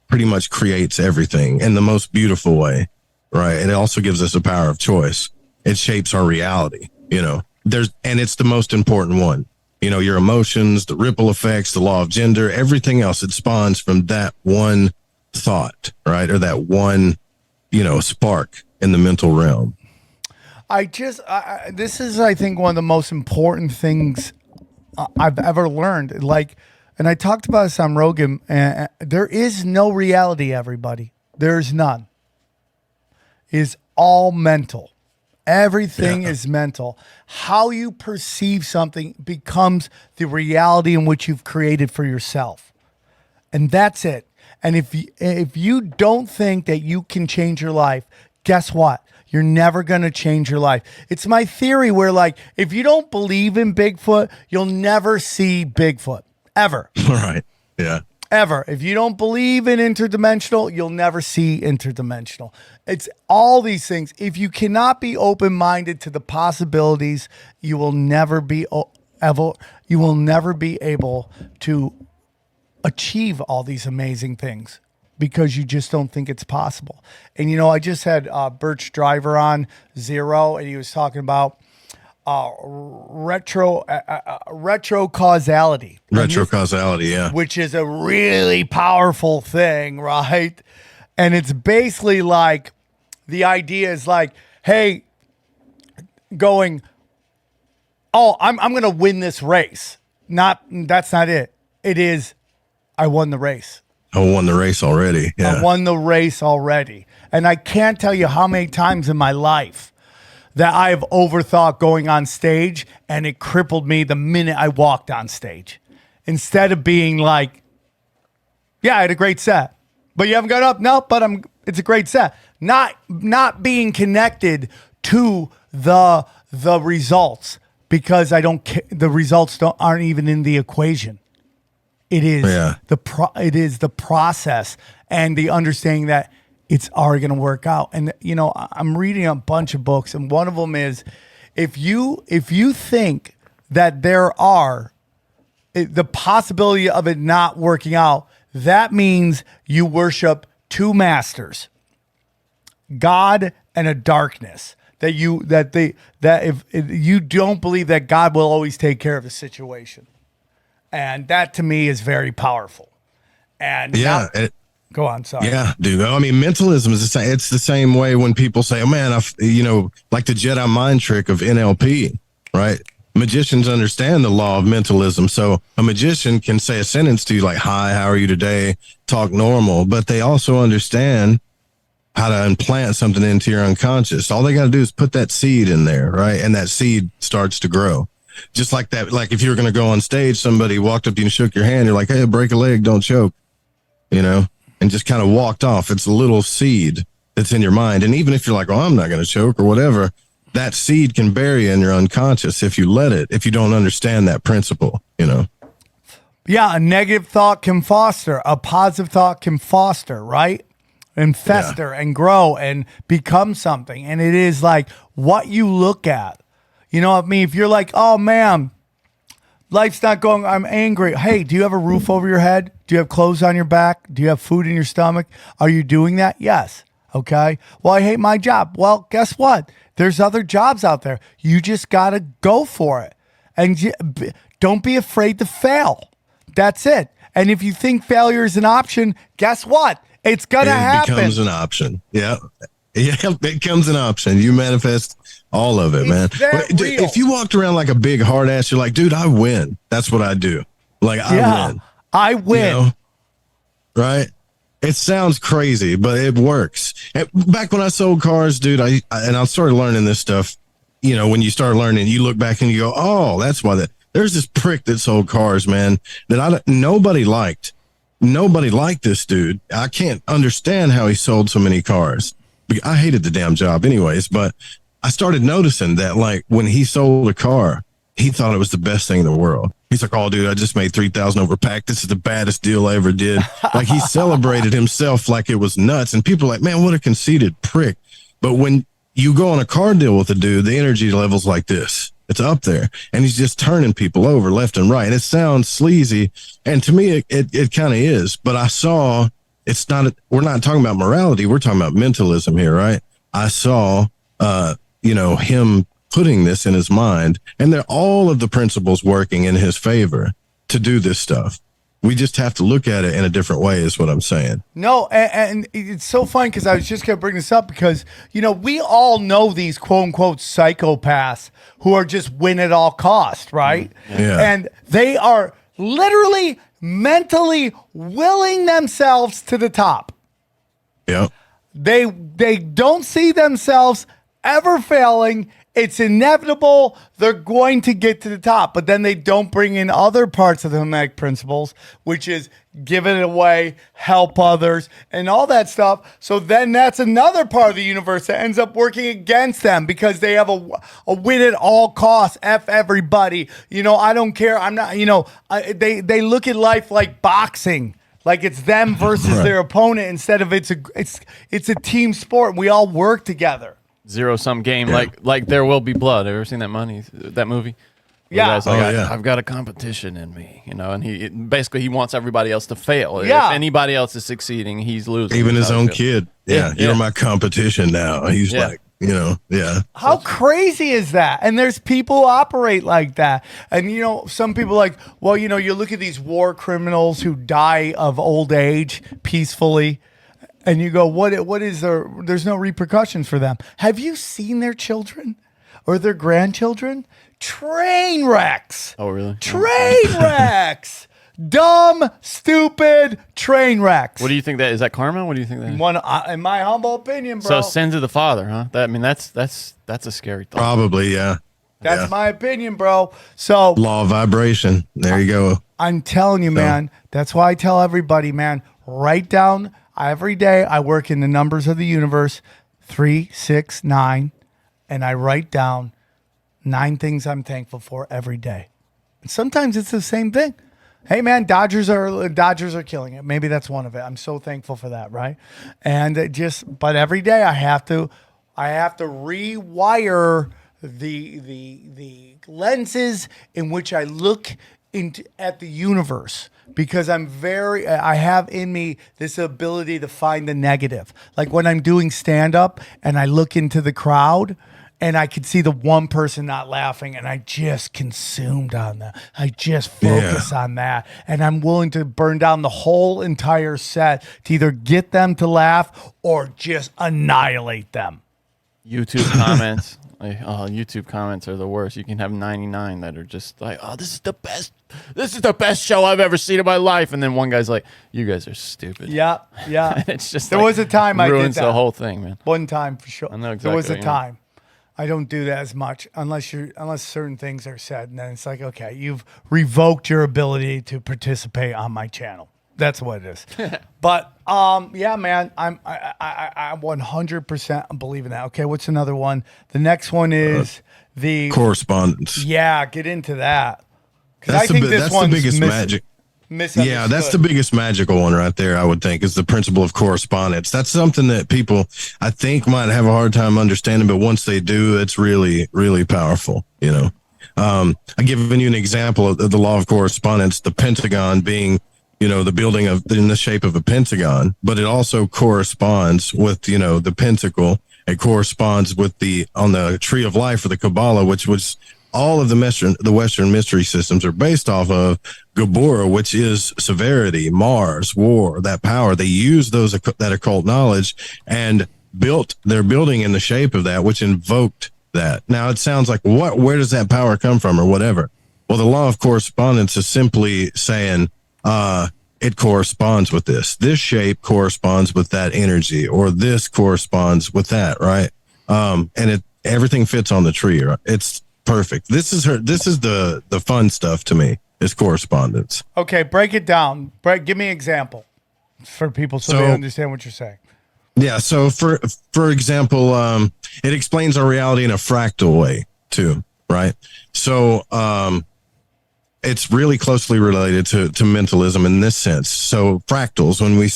pretty much creates everything in the most beautiful way, right? And it also gives us a power of choice. It shapes our reality, and it's the most important one. Your emotions, the ripple effects, the law of gender, everything else, it spawns from that one thought, right? Or that one, spark in the mental realm. This is, I think, one of the most important things I've ever learned. And I talked about this on Rogan. There is no reality, everybody. There's none. It's all mental. Everything is mental. How you perceive something becomes the reality in which you've created for yourself. And that's it. And if you don't think that you can change your life, guess what? You're never going to change your life. It's my theory where, if you don't believe in Bigfoot, you'll never see Bigfoot. Ever. Right. Yeah. Ever. If you don't believe in interdimensional, you'll never see interdimensional. It's all these things. If you cannot be open-minded to the possibilities, you will never be able to achieve all these amazing things, because you just don't think it's possible. And I just had Birch Driver on Zero, and he was talking about retro causality. Retro causality, yeah. Which is a really powerful thing, right? And it's basically like, the idea is like, hey, going, I'm going to win this race. That's not it. It is, I won the race. I won the race already. Yeah. I won the race already. And I can't tell you how many times in my life that I've overthought going on stage, and it crippled me the minute I walked on stage. Instead of being like, Yeah, I had a great set. But you haven't got up? No, but it's a great set. Not being connected to the results because the results aren't even in the equation. It is it is the process and the understanding that it's already going to work out. And I'm reading a bunch of books, and one of them is if you think that there are the possibility of it not working out, that means you worship two masters, God and a darkness. That if you don't believe that God will always take care of the situation. And that to me is very powerful. And go on, sorry. Yeah, dude. I mean, mentalism is the same. It's the same way when people say, "Oh man, like the Jedi mind trick of NLP," right? Magicians understand the law of mentalism. So a magician can say a sentence to you like, "Hi, how are you today?" Talk normal, but they also understand how to implant something into your unconscious. All they got to do is put that seed in there, right? And that seed starts to grow. Just like that, like if you were going to go on stage, somebody walked up to you and shook your hand. You're like, "Hey, break a leg, don't choke," and just kind of walked off. It's a little seed that's in your mind. And even if you're like, "Oh, I'm not going to choke," or whatever, that seed can bury in your unconscious if you let it, if you don't understand that principle, Yeah, a negative thought can foster, a positive thought can foster, right? And fester and grow and become something. And it is like what you look at. You know what I mean? If you're like, "Oh man, life's not going, I'm angry." Hey, do you have a roof over your head? Do you have clothes on your back? Do you have food in your stomach? Are you doing that? Yes. Okay. Well, I hate my job. Well, guess what? There's other jobs out there. You just got to go for it. And don't be afraid to fail. That's it. And if you think failure is an option, guess what? It's going to happen. It becomes an option. Yeah. Yeah, it becomes an option. You manifest all of it, man. If you walked around like a big hard ass, you're like, "Dude, I win." That's what I do. Like, I win. I win. Right? It sounds crazy, but it works. And back when I sold cars, dude, I started learning this stuff. When you start learning, you look back and you go, "Oh, that's why there's this prick that sold cars, man, that nobody liked. Nobody liked this dude. I can't understand how he sold so many cars." I hated the damn job anyways, but I started noticing that like when he sold a car, he thought it was the best thing in the world. He's like, "Oh, dude, I just made 3,000 over pack. This is the baddest deal I ever did." Like he celebrated himself like it was nuts. And people are like, "Man, what a conceited prick." But when you go on a car deal with a dude, the energy level's like this. It's up there. And he's just turning people over left and right. And it sounds sleazy. And to me, it kind of is. But I saw we're not talking about morality. We're talking about mentalism here, right? I saw, him putting this in his mind, and they're all of the principles working in his favor to do this stuff. We just have to look at it in a different way is what I'm saying. No, and it's so funny because I was just going to bring this up because, we all know these quote unquote psychopaths who are just win at all cost, right? Yeah. And they are literally mentally willing themselves to the top. Yeah. They don't see themselves ever failing. It's inevitable they're going to get to the top, but then they don't bring in other parts of the Hermetic principles, which is give it away, help others, and all that stuff. So then that's another part of the universe that ends up working against them because they have a win at all costs. F everybody. I don't care. I'm not, they look at life like boxing. Like it's them versus their opponent instead of it's a team sport. We all work together. Zero-sum game, like There Will Be Blood. Have you ever seen that movie? Yeah. I've got a competition in me, and he wants everybody else to fail. Yeah. If anybody else is succeeding, he's losing. Even his own kid. Yeah. You're my competition now. He's like, How crazy is that? And there's people who operate like that. And, some people like, well, you look at these war criminals who die of old age peacefully. And you go, what is there? There's no repercussions for them. Have you seen their children or their grandchildren? Train wrecks. Oh, really? Train wrecks. Dumb, stupid train wrecks. What do you think that is? That karma? What do you think that is? In my humble opinion, So bro. sins of the father, huh? That's a scary thought. Probably, yeah. That's my opinion, bro. So law of vibration. There you go. I'm telling you, man. That's why I tell everybody, man, write down every day. I work in the numbers of the universe, 3, 6, 9, and I write down 9 things I'm thankful for every day. And sometimes it's the same thing. Hey, man, Dodgers are killing it. Maybe that's one of it. I'm so thankful for that, right? And but every day I have to rewire the lenses in which I look at the universe, because I have in me this ability to find the negative. Like when I'm doing stand up and I look into the crowd and I could see the one person not laughing, and I just consumed on that. I just focus on that, and I'm willing to burn down the whole entire set to either get them to laugh or just annihilate them. YouTube comments. YouTube comments are the worst. You can have 99 that are just like, oh, this is the best. This is the best show I've ever seen in my life. And then one guy's like, you guys are stupid. Yeah. It's just there was a time I did that. Ruins the whole thing, man. One time for sure. I know exactly. There was a what you time. I don't do that as much unless certain things are said, and then it's like, okay, you've revoked your ability to participate on my channel. That's what it is. But yeah, man, I 100% believe in that. Okay, what's another one? The next one is the correspondence. Yeah, get into that. That's the biggest magic. Yeah, that's the biggest magical one right there, I would think, is the principle of correspondence. That's something that people, I think, might have a hard time understanding, but once they do, it's really, really powerful, you know. I'm giving you an example of the law of correspondence, the Pentagon being, you know, the building in the shape of a pentagon, but it also corresponds with, you know, the pentacle. It corresponds with on the tree of life or the Kabbalah, which was all of the Western mystery systems are based off of Gabora, which is severity, Mars, war, that power. They use that occult knowledge and built their building in the shape of that, which invoked that. Now it sounds like where does that power come from or whatever? Well, the law of correspondence is simply saying, it corresponds with this. This shape corresponds with that energy, or this corresponds with that, right? And everything fits on the tree. Right? It's perfect. This is the fun stuff to me, is correspondence. Okay, break it down. Give me an example for people so they understand what you're saying. Yeah, so for example, it explains our reality in a fractal way too, right? So it's really closely related to mentalism in this sense. So fractals, when we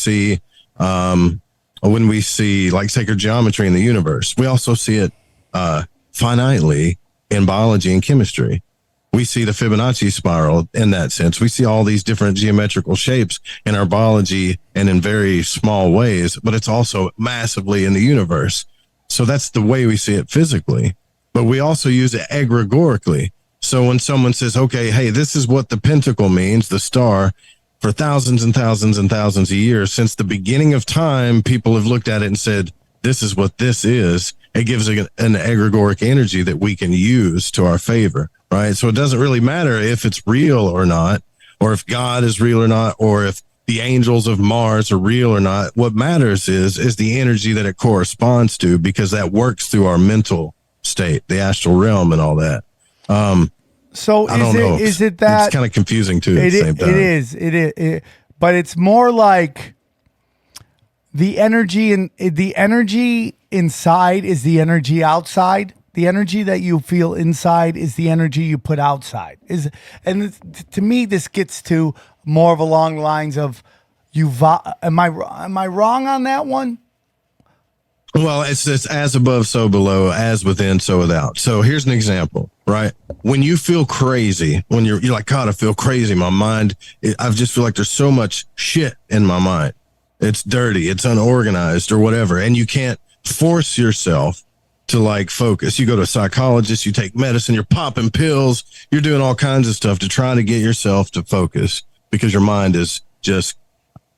see like sacred geometry in the universe, we also see it finitely in biology and chemistry. We see the Fibonacci spiral in that sense. We see all these different geometrical shapes in our biology and in very small ways, but it's also massively in the universe. So that's the way we see it physically, but we also use it egregorically. So when someone says, okay, hey, this is what the pentacle means, the star, for thousands and thousands and thousands of years, since the beginning of time, people have looked at it and said, this is what this is. It gives an egregoric energy that we can use to our favor, right? So it doesn't really matter if it's real or not, or if God is real or not, or if the angels of Mars are real or not. What matters is the energy that it corresponds to, because that works through our mental state, the astral realm and all that. So is it that it's kind of confusing too at the same time? It is, but it's more like the energy inside is the energy outside. The energy that you feel inside is the energy you put outside. To me, this gets to more of along the lines of am I wrong on that one? Well, it's as above, so below, as within, so without. So here's an example, right? When you feel crazy, when you're like, God, I feel crazy. My mind, I just feel like there's so much shit in my mind. It's dirty, it's unorganized or whatever. And you can't force yourself to like focus. You go to a psychologist, you take medicine, you're popping pills, you're doing all kinds of stuff to try to get yourself to focus because your mind is just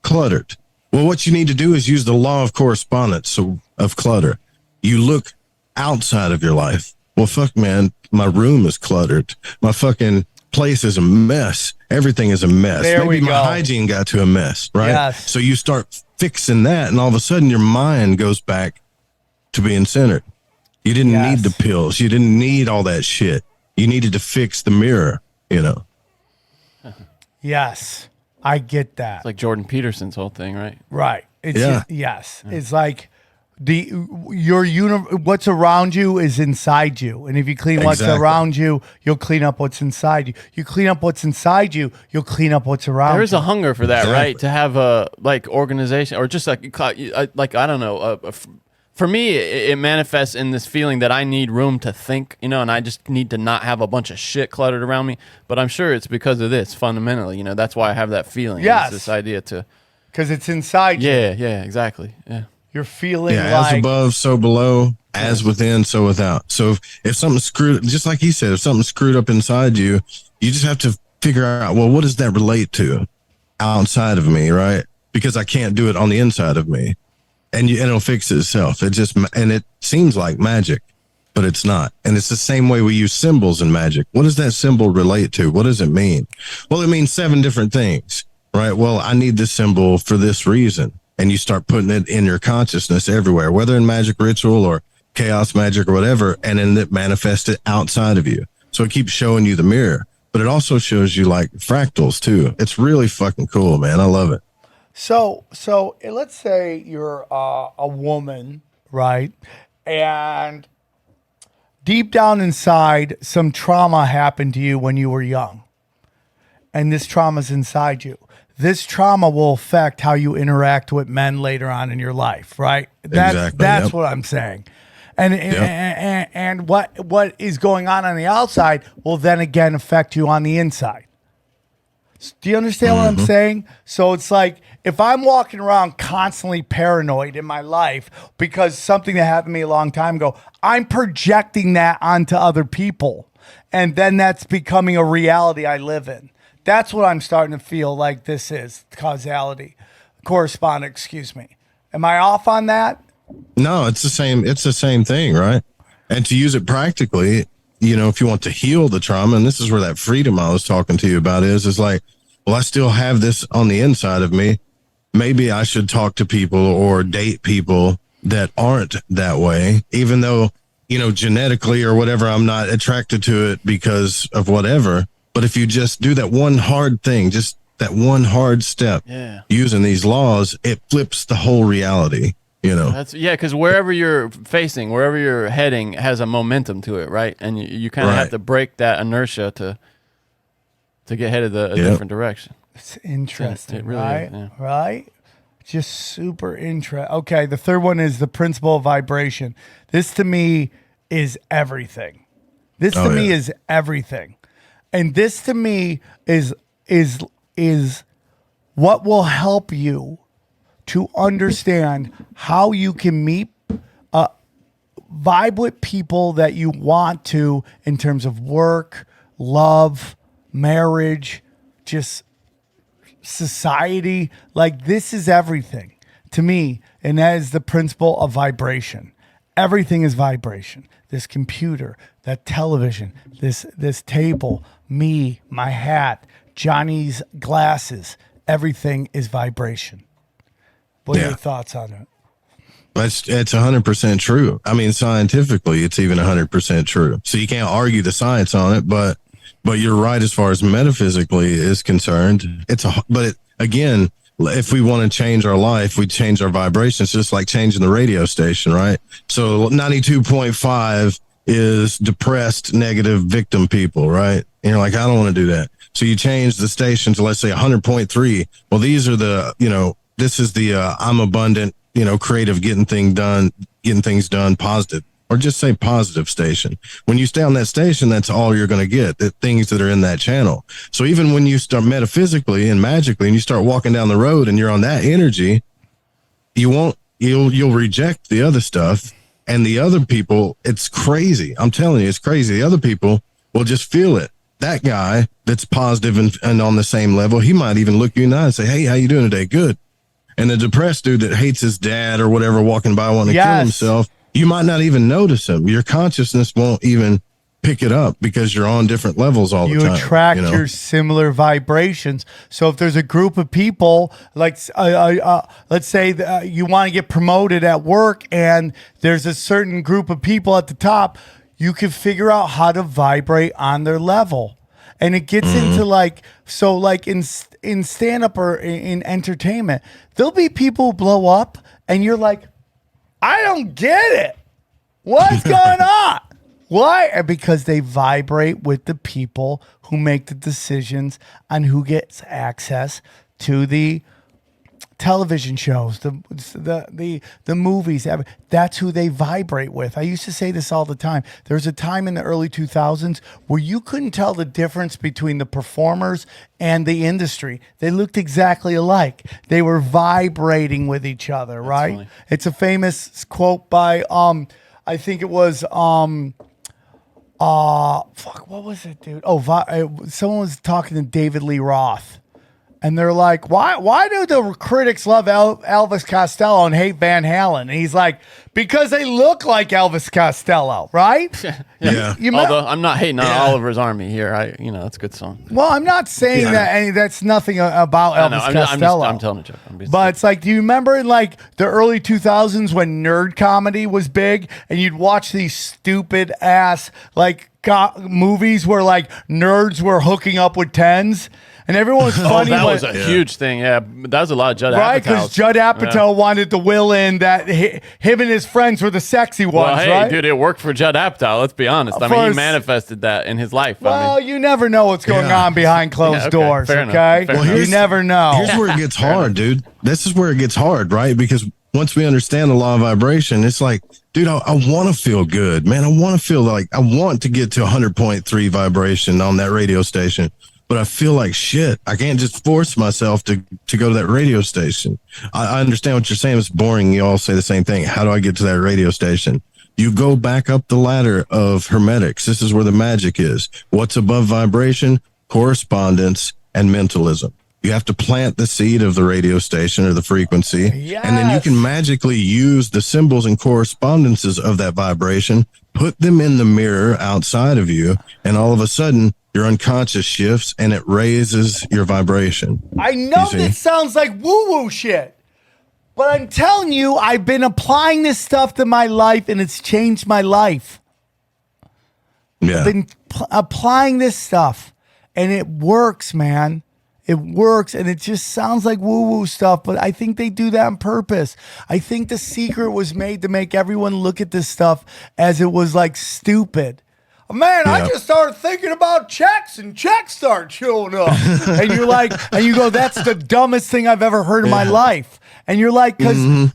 cluttered. Well, what you need to do is use the law of correspondence of clutter. You look outside of your life. Well, fuck, man, my room is cluttered. My fucking place is a mess. Everything is a mess. Maybe my hygiene got to a mess, right? Yes. So you start fixing that, and all of a sudden your mind goes back to being centered. You didn't need the pills. You didn't need all that shit. You needed to fix the mirror, you know? Yes, I get that. It's like Jordan Peterson's whole thing, right? Right. It's Yeah. yes. It's like what's around you is inside you. And if you clean what's Exactly. around you, you'll clean up what's inside you. You clean up what's inside you, you'll clean up what's around There is you. a hunger for that, Exactly. right? To have a like organization or just like I don't know. For me, it manifests in this feeling that I need room to think, and I just need to not have a bunch of shit cluttered around me. But I'm sure it's because of this fundamentally. That's why I have that feeling. Yes. It's this idea to. Because it's inside you. Yeah, exactly. Yeah. You're feeling Yeah, as like above, so below, as within, so without. So if something's screwed, just like he said, if something's screwed up inside you, you just have to figure out, well, what does that relate to outside of me, right? Because I can't do it on the inside of me, and it'll fix itself. And it seems like magic, but it's not. And it's the same way we use symbols in magic. What does that symbol relate to? What does it mean? Well, it means 7 different things, right? Well, I need this symbol for this reason. And you start putting it in your consciousness everywhere, whether in magic ritual or chaos magic or whatever, and then it manifests it outside of you. So it keeps showing you the mirror, but it also shows you like fractals too. It's really fucking cool, man. I love it. So let's say you're a woman, right? And deep down inside, some trauma happened to you when you were young. And this trauma's inside you. This trauma will affect how you interact with men later on in your life, right? Exactly, That's yep. what I'm saying. And what is going on the outside will then again affect you on the inside. Do you understand what I'm saying? So it's like if I'm walking around constantly paranoid in my life because something that happened to me a long time ago, I'm projecting that onto other people. And then that's becoming a reality I live in. That's what I'm starting to feel like this is causality. Correspondent, excuse me. Am I off on that? No, it's the same. It's the same thing, right? And to use it practically, if you want to heal the trauma, and this is where that freedom I was talking to you about is like, well, I still have this on the inside of me. Maybe I should talk to people or date people that aren't that way, even though, genetically or whatever, I'm not attracted to it because of whatever. But if you just do that one hard thing, just that one hard step using these laws, it flips the whole reality, Because wherever you're facing, wherever you're heading has a momentum to it, right? And you kind of have to break that inertia to get headed a different direction. It's interesting, It really right? is, yeah. Right? Just super interesting. Okay, the third one is the principle of vibration. This to me is everything. This to me is everything. And this to me is what will help you to understand how you can vibe with people that you want to in terms of work, love, marriage, just society. Like this is everything to me. And that is the principle of vibration. Everything is vibration. This computer, that television, this table, me, my hat, Johnny's glasses, everything is vibration. What are your thoughts on it? It's 100% true. I mean, scientifically, it's even 100% true. So you can't argue the science on it, but you're right as far as metaphysically is concerned. Again, if we want to change our life, we change our vibrations, just like changing the radio station, right? So 92.5 is depressed, negative victim people, right? And you're like, I don't want to do that. So you change the station to, let's say, 100.3. Well, these are this is the I'm abundant, creative, getting things done, positive, or just say positive station. When you stay on that station, that's all you're going to get, the things that are in that channel. So even when you start metaphysically and magically and you start walking down the road and you're on that energy, you'll reject the other stuff. And the other people, it's crazy. I'm telling you, it's crazy. The other people will just feel it. That guy that's positive and on the same level, he might even look you in the eye and say, hey, how you doing today? Good. And the depressed dude that hates his dad or whatever, walking by wanting to kill himself, you might not even notice him. Your consciousness won't even pick it up because you're on different levels all the time. You attract your similar vibrations. So if there's a group of people, like let's say you want to get promoted at work and there's a certain group of people at the top, you can figure out how to vibrate on their level. And it gets into like, so like in stand up or in entertainment, there'll be people who blow up and you're like, I don't get it. What's going on? Why? Because they vibrate with the people who make the decisions on who gets access to the television shows, the movies. That's who they vibrate with. I used to say this all the time. There was a time in the early 2000s where you couldn't tell the difference between the performers and the industry. They looked exactly alike. They were vibrating with each other, right? funny. It's a famous quote by I think it was fuck, what was it, dude? Someone was talking to David Lee Roth. And they're like, why do the critics love Elvis Costello and hate Van Halen? And he's like, because they look like Elvis Costello, right? Yeah. Although I'm not hating on Oliver's Army here. That's a good song. Well, I'm not saying that that's nothing about Elvis Costello. I'm telling a joke. But it's like, do you remember in like the early 2000s when nerd comedy was big and you'd watch these stupid ass like movies where like nerds were hooking up with tens? And everyone was funny. That was a huge thing. Yeah, that was a lot of Judd Apatow. Right, because Judd Apatow wanted to will in that him and his friends were the sexy ones, well, hey, right? dude, it worked for Judd Apatow. Let's be honest. I mean, he manifested that in his life. Well, you never know what's going on behind closed doors, okay? Well, you never know. Here's where it gets hard, dude. This is where it gets hard, right? Because once we understand the law of vibration, it's like, dude, I want to feel good, man. I want to feel like I want to get to 100.3 vibration on that radio station. But I feel like shit. I can't just force myself to go to that radio station. I understand what you're saying. It's boring. You all say the same thing. How do I get to that radio station? You go back up the ladder of hermetics. This is where the magic is. What's above vibration? Correspondence and mentalism. You have to plant the seed of the radio station or the frequency. Yes. And then you can magically use the symbols and correspondences of that vibration, put them in the mirror outside of you, and all of a sudden, your unconscious shifts and it raises your vibration. I know this sounds like woo-woo shit, but I'm telling you, I've been applying this stuff to my life and it's changed my life. Yeah. I've been applying this stuff and it works, man. It works, and it just sounds like woo-woo stuff, but I think they do that on purpose. I think the secret was made to make everyone look at this stuff as it was like stupid. Man, I just started thinking about checks and checks start showing up. And you're like, and you go, that's the dumbest thing I've ever heard in my life. And you're like, because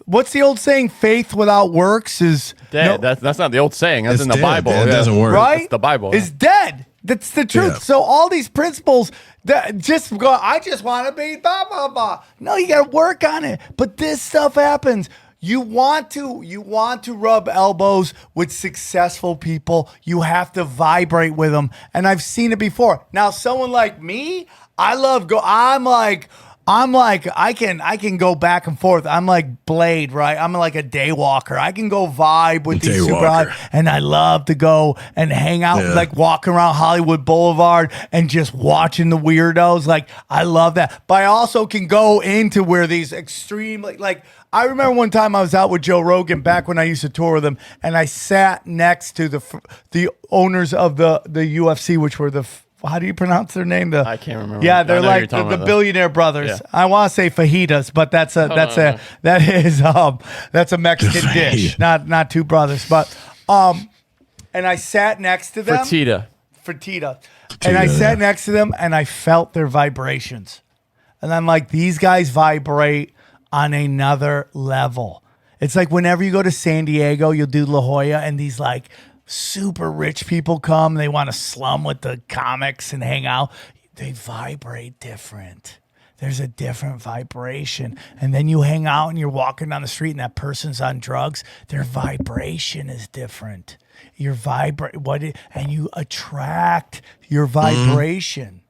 what's the old saying? Faith without works is dead. That's not the old saying. That's in the dead. Bible. It doesn't work. Right? That's the Bible. It's dead. That's the truth. Yeah. So all these principles that just go, I just want to be blah, blah, blah. No, you got to work on it. But this stuff happens. You want to rub elbows with successful people. You have to vibrate with them. And I've seen it before. Now, someone like me, I'm like, I can go back and forth. I'm like Blade, right? I'm like a day walker. I can go vibe with these super hot, and I love to go and hang out, like walking around Hollywood Boulevard and just watching the weirdos. Like, I love that. But I also can go into where these extreme, like I remember one time I was out with Joe Rogan back when I used to tour with him, and I sat next to the owners of the UFC, which were how do you pronounce their name? I can't remember. Yeah, they're like the billionaire brothers. Yeah. I want to say fajitas, but that's a Mexican dish, not two brothers. But and I sat next to them. Fertitta. And I sat next to them and I felt their vibrations. And I'm like, these guys vibrate on another level. It's like whenever you go to San Diego, you'll do La Jolla and these like super rich people come. They want to slum with the comics and hang out. They vibrate different. There's a different vibration. And then you hang out and you're walking down the street and that person's on drugs. Their vibration is different. Your and you attract your vibration.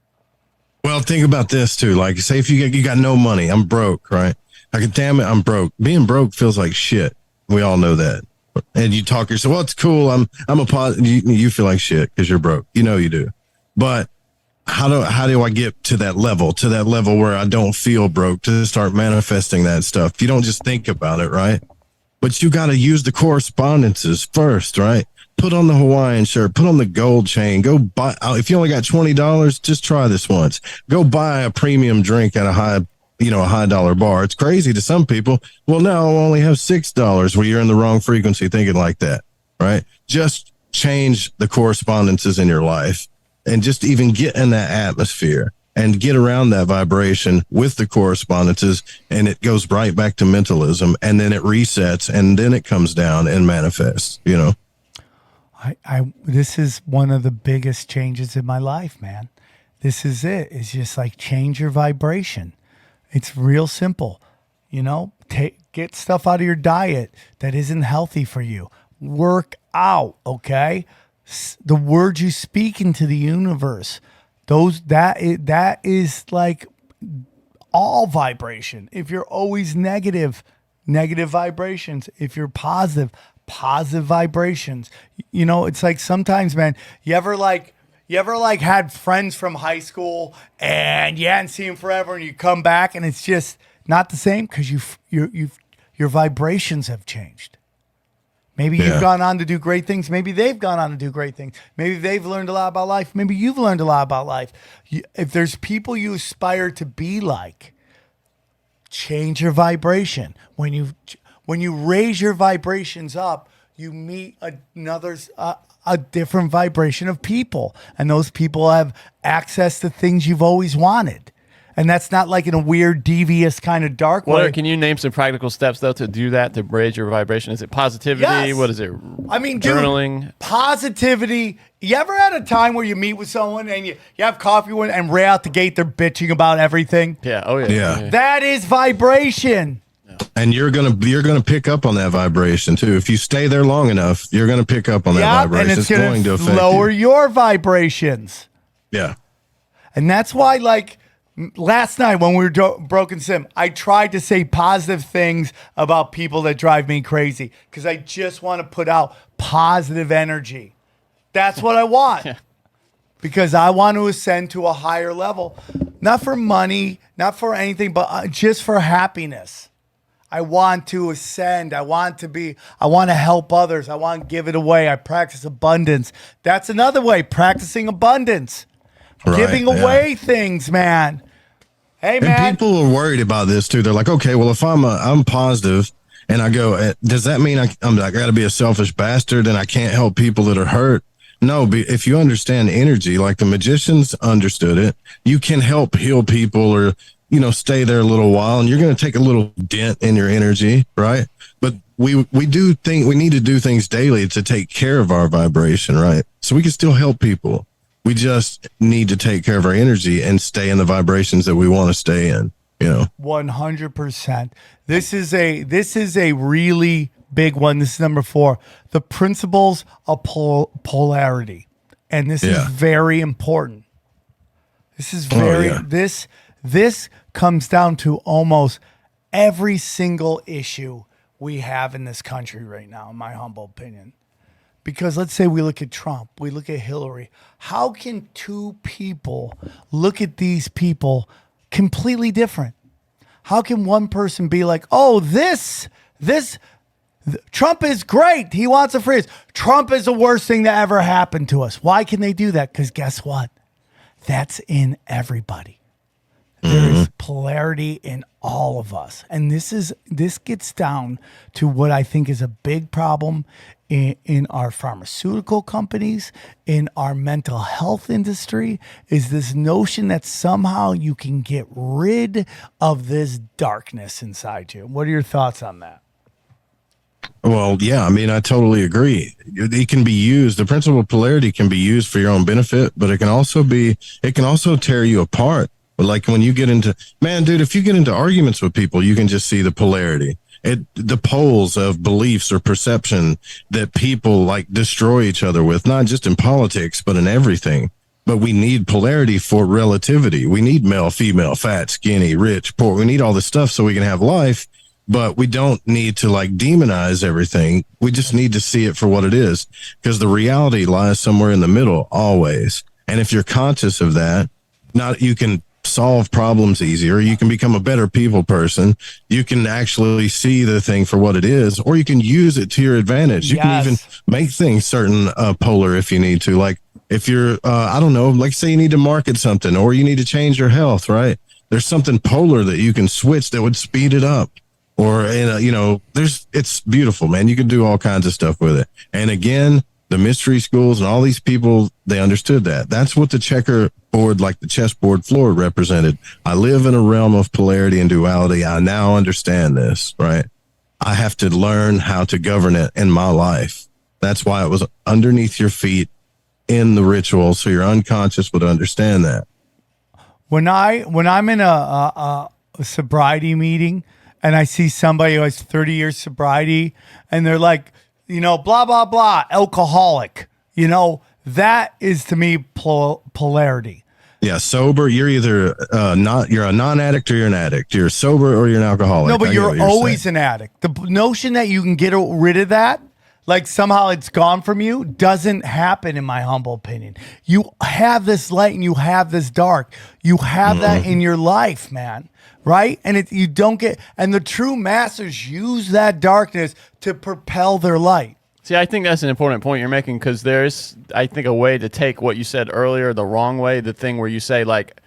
Well, think about this too. Like, say if you got no money, I'm broke, right? Like, damn it, I'm broke. Being broke feels like shit. We all know that. And you talk yourself, well, it's cool. I'm a positive. You feel like shit because you're broke. You know you do. But how do I get to that level where I don't feel broke, to start manifesting that stuff? You don't just think about it, right? But you got to use the correspondences first, right? Put on the Hawaiian shirt, put on the gold chain, go buy, if you only got $20, just try this once. Go buy a premium drink at a high dollar bar. It's crazy to some people. Well, now I'll only have $6. Well, you're in the wrong frequency thinking like that, right? Just change the correspondences in your life and just even get in that atmosphere and get around that vibration with the correspondences, and it goes right back to mentalism, and then it resets, and then it comes down and manifests, you know? This is one of the biggest changes in my life, man. This is it. It's just like change your vibration. It's real simple. You know, get stuff out of your diet that isn't healthy for you. Work out, okay? The words you speak into the universe, that is like all vibration. If you're always negative vibrations. If you're positive vibrations. You know, it's like sometimes, man, you ever had friends from high school and you hadn't seen them forever, and you come back and it's just not the same because your vibrations have changed. Maybe you've gone on to do great things. Maybe they've gone on to do great things. Maybe they've learned a lot about life. Maybe you've learned a lot about life. If there's people you aspire to be like, change your vibration. When you raise your vibrations up, you meet a different vibration of people, and those people have access to things you've always wanted. And that's not like in a weird, devious kind of dark way. Can you name some practical steps, though, to do that, to raise your vibration? Is it positivity? Yes. What is it? I mean, journaling? Dude, positivity. You ever had a time where you meet with someone and you have coffee with, and right out the gate they're bitching about everything? Yeah. Oh, yeah. Yeah. That is vibration. And you're gonna pick up on that vibration too. If you stay there long enough, you're gonna pick up on that vibration. And it's going to affect lower you. your vibrations. Yeah. And that's why, like, last night when we were Broken Sim, I tried to say positive things about people that drive me crazy because I just want to put out positive energy. That's what I want. Because I want to ascend to a higher level. Not for money, not for anything, but just for happiness. I want to ascend. I want to help others. I want to give it away. I practice abundance. That's another way, practicing abundance. Right, giving away things, man. Hey, man. And people are worried about this too. They're like, okay, well, if I'm positive and I go, does that mean I got to be a selfish bastard and I can't help people that are hurt? No, if you understand energy, like the magicians understood it, you can help heal people or, you know, stay there a little while, and you're going to take a little dent in your energy, right? But we need to do things daily to take care of our vibration, right? So we can still help people. We just need to take care of our energy and stay in the vibrations that we want to stay in, you know. 100%. This is a really big one. This is number 4, the principles of polarity. And this is very important. This is this comes down to almost every single issue we have in this country right now, in my humble opinion. Because let's say we look at Trump, we look at Hillary. How can two people look at these people completely different? How can one person be like, oh, Trump is great. He wants a freeze. Trump is the worst thing that ever happened to us. Why can they do that? Because guess what? That's in everybody. There's polarity in all of us. And this gets down to what I think is a big problem in our pharmaceutical companies, in our mental health industry, is this notion that somehow you can get rid of this darkness inside you. What are your thoughts on that? Well, yeah, I mean, I totally agree. It can be used. The principle of polarity can be used for your own benefit, but it can also tear you apart. Like when you get into, man, dude, if you get into arguments with people, you can just see the polarity. The poles of beliefs or perception that people like destroy each other with, not just in politics, but in everything. But we need polarity for relativity. We need male, female, fat, skinny, rich, poor. We need all this stuff so we can have life, but we don't need to like demonize everything. We just need to see it for what it is, because the reality lies somewhere in the middle always. And if you're conscious of that, you can solve problems easier. You can become a better people person. You can actually see the thing for what it is, or you can use it to your advantage. You can even make things certain polar if you need to. Like if you're, I don't know, like say you need to market something or you need to change your health, right? There's something polar that you can switch that would speed it up. Or, you know, it's beautiful, man. You can do all kinds of stuff with it. And again, the mystery schools and all these people, they understood that. That's what the checkerboard, like the chessboard floor represented. I live in a realm of polarity and duality. I now understand this, right? I have to learn how to govern it in my life. That's why it was underneath your feet in the ritual. So your unconscious would understand that. When I'm in a sobriety meeting and I see somebody who has 30 years sobriety and they're like, you know, blah, blah, blah, alcoholic, you know, that is to me polarity. Yeah, sober, you're either you're a non-addict or you're an addict. You're sober or you're an alcoholic. No, but you're always an addict. The notion that you can get rid of that, like somehow it's gone from you, doesn't happen in my humble opinion. You have this light and you have this dark. You have that in your life, man. Right? And you don't get, and the true masters use that darkness to propel their light. See, I think that's an important point you're making because there's, I think, a way to take what you said earlier the wrong way, the thing where you say, like,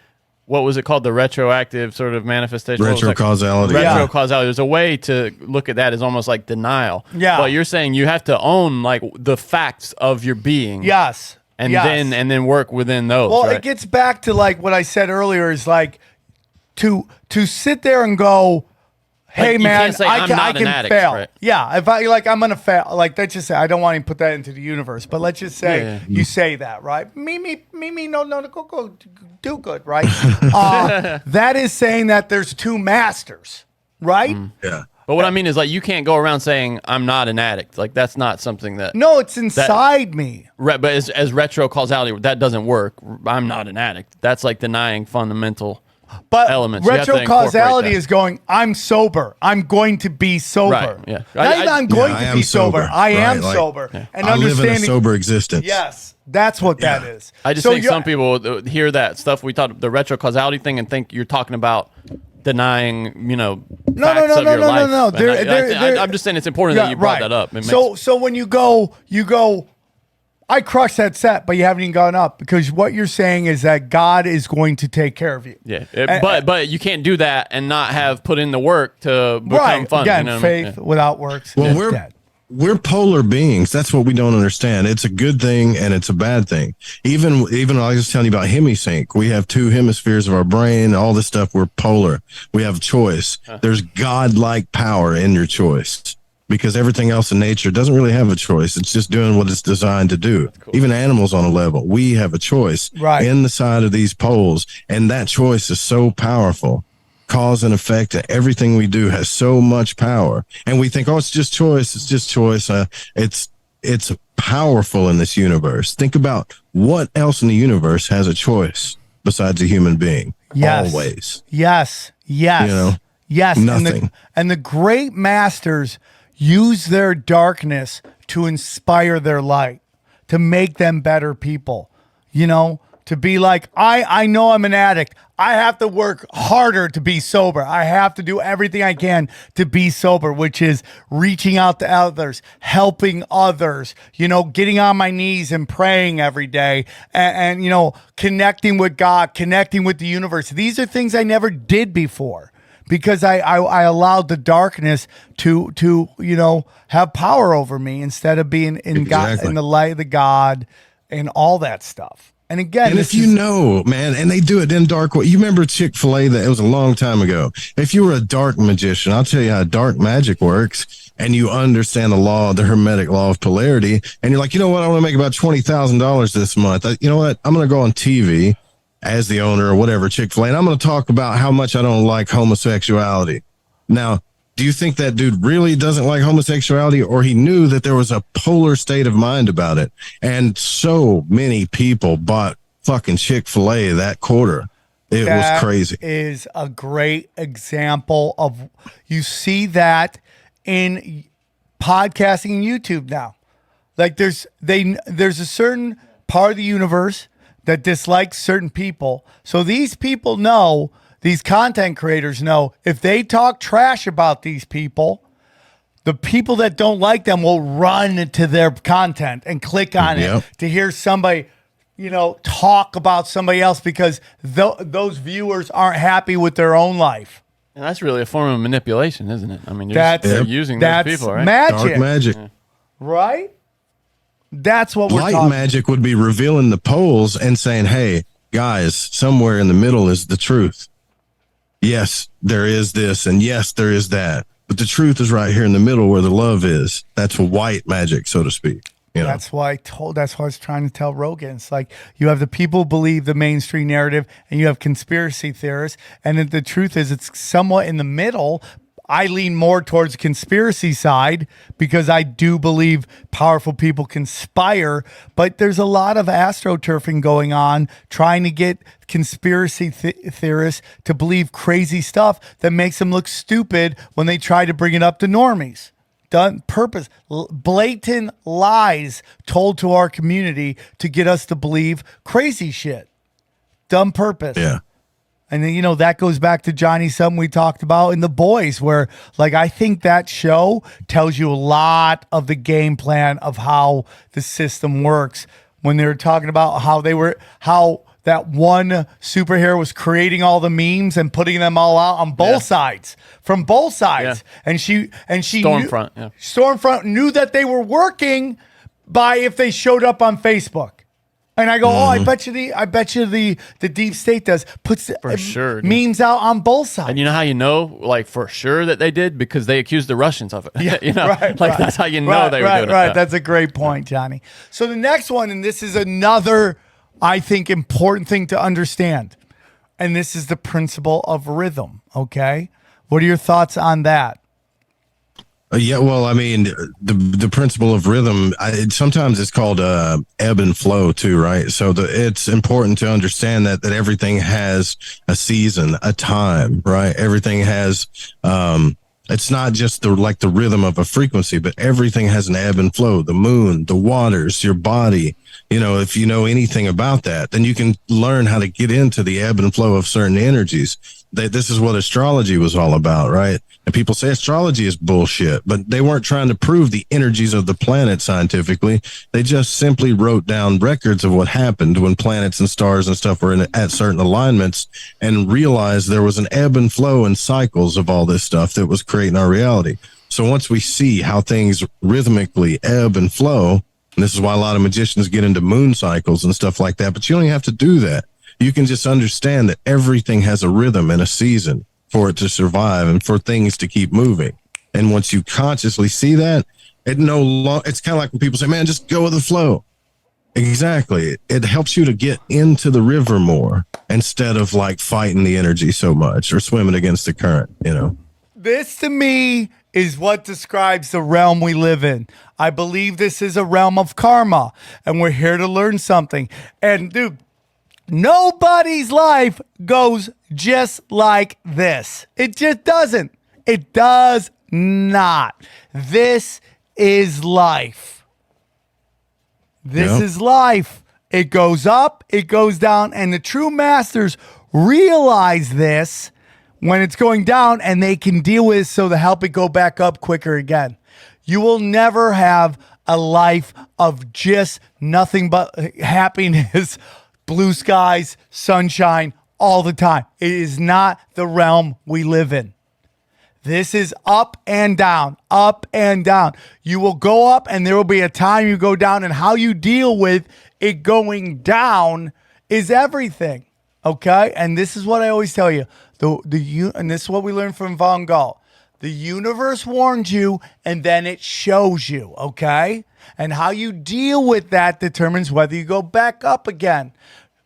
what was it called? The retroactive sort of manifestation? Retrocausality. Retrocausality. There's a way to look at that as almost like denial. Yeah. But you're saying you have to own, like, the facts of your being. Yes. And then work within those. Well, right? it gets back to, like, what I said earlier is, like, to sit there and go, hey, you man, can't say, I "I'm can, not I an can addict," fail. right? Yeah, if I'm going to fail. Like, let's just say, I don't want to put that into the universe, but let's just say you say that, right? Me, no, go, do good, right? That is saying that there's two masters, right? Yeah. But what I mean is, like, you can't go around saying, I'm not an addict. Like, that's not something that... No, it's inside me. But as retro-causality, that doesn't work. I'm not an addict. That's like denying fundamental... But elements. Retrocausality is going, I'm sober. I'm going to be sober. Right, yeah. Not even I'm going to be sober. I am sober. Like, and I live in a understanding sober existence. Yes, that's what that is. I just think some people hear that stuff we talked the retrocausality thing and think you're talking about denying, you know, facts of your life. No. I'm just saying it's important that you brought that up. So when you go, I crushed that set, but you haven't even gone up because what you're saying is that God is going to take care of you. Yeah, but you can't do that and not have put in the work to become fun. Again, you know faith without works is dead. We're polar beings. That's what we don't understand. It's a good thing and it's a bad thing. Even I was telling you about hemisync. We have two hemispheres of our brain, all this stuff. We're polar. We have choice. There's godlike power in your choice. Because everything else in nature doesn't really have a choice. It's just doing what it's designed to do. Cool. Even animals on a level, we have a choice in the side of these poles. And that choice is so powerful. Cause and effect, everything we do has so much power. And we think, oh, it's just choice. It's just choice. It's powerful in this universe. Think about what else in the universe has a choice besides a human being. Yes. Always. Yes. You know? Yes. Nothing. And the great masters use their darkness to inspire their light, to make them better people, you know, to be like, I know I'm an addict. I have to work harder to be sober. I have to do everything I can to be sober, which is reaching out to others, helping others, you know, getting on my knees and praying every day and you know, connecting with God, connecting with the universe. These are things I never did before. Because I allowed the darkness to you know have power over me instead of being in God, in the light of the God, and all that stuff. And again, and if you know, man, and they do it in dark way. You remember Chick-fil-A? That it was a long time ago. If you were a dark magician, I'll tell you how dark magic works, and you understand the Hermetic law of polarity, and you're like, you know what? I want to make about $20,000 this month. You know what? I'm going to go on TV as the owner or whatever, Chick-fil-A, and I'm going to talk about how much I don't like homosexuality. Now, do you think that dude really doesn't like homosexuality, or he knew that there was a polar state of mind about it? And so many people bought fucking Chick-fil-A that quarter. It was crazy. Is a great example of, you see that in podcasting and YouTube now. Like there's a certain part of the universe that dislike certain people. So these people know, these content creators know, if they talk trash about these people, the people that don't like them will run to their content and click on it to hear somebody, talk about somebody else because those viewers aren't happy with their own life. And that's really a form of manipulation, isn't it? I mean, they're using those people, right? Magic. Dark magic. Right? That's what we're Light talking magic would be revealing the poles and saying, hey, guys, somewhere in the middle is the truth. Yes, there is this, and yes, there is that. But the truth is right here in the middle where the love is. That's white magic, so to speak. That's why I was trying to tell Rogan. It's like you have the people who believe the mainstream narrative and you have conspiracy theorists. And then the truth is it's somewhat in the middle. I lean more towards conspiracy side because I do believe powerful people conspire, but there's a lot of astroturfing going on trying to get conspiracy theorists to believe crazy stuff that makes them look stupid when they try to bring it up to normies. Done purpose, blatant lies told to our community to get us to believe crazy shit. Done purpose. Yeah. And then, that goes back to Johnny, something we talked about in The Boys, where I think that show tells you a lot of the game plan of how the system works when they were talking about how that one superhero was creating all the memes and putting them all out on both sides, from both sides. Yeah. And she Stormfront knew that they were working by if they showed up on Facebook. And I go, I bet you the deep state puts for sure, memes out on both sides. And you know how you know, for sure that they did? Because they accused the Russians of it. Yeah, that's how you know they were doing it. Right, that's a great point, Johnny. So the next one, and this is another, I think, important thing to understand, and this is the principle of rhythm, okay? What are your thoughts on that? Well, I mean, the principle of rhythm, sometimes it's called ebb and flow too, right? So it's important to understand that everything has a season, a time, right? Everything has, it's not just the rhythm of a frequency, but everything has an ebb and flow. The moon, the waters, your body. If you know anything about that, then you can learn how to get into the ebb and flow of certain energies. This is what astrology was all about, right? And people say astrology is bullshit, but they weren't trying to prove the energies of the planet scientifically. They just simply wrote down records of what happened when planets and stars and stuff were at certain alignments and realized there was an ebb and flow and cycles of all this stuff that was creating our reality. So once we see how things rhythmically ebb and flow, and this is why a lot of magicians get into moon cycles and stuff like that, but you don't even have to do that. You can just understand that everything has a rhythm and a season for it to survive and for things to keep moving. And once you consciously see that, it's kind of like when people say, man, just go with the flow. Exactly. It helps you to get into the river more instead of fighting the energy so much or swimming against the current, This to me is what describes the realm we live in. I believe this is a realm of karma and we're here to learn something. And dude, nobody's life goes just like this. It just doesn't. It does not. This is life. This is life. It goes up, it goes down, and the true masters realize this when it's going down and they can deal with it so to help it go back up quicker again. You will never have a life of just nothing but happiness, blue skies, sunshine all the time. It is not the realm we live in. This is up and down, up and down. You will go up and there will be a time you go down, and how you deal with it going down is everything. Okay? And this is what I always tell you. And this is what we learned from Van Gogh. The universe warns you and then it shows you, okay? And how you deal with that determines whether you go back up again.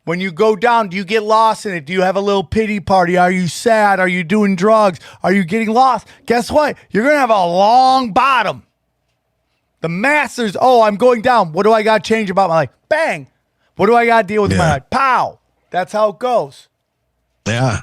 When you go down, do you get lost in it? Do you have a little pity party? Are you sad? Are you doing drugs? Are you getting lost? Guess what? You're going to have a long bottom. The masters, I'm going down. What do I got to change about my life? Bang. What do I got to deal with in my life? Pow. That's how it goes. Yeah.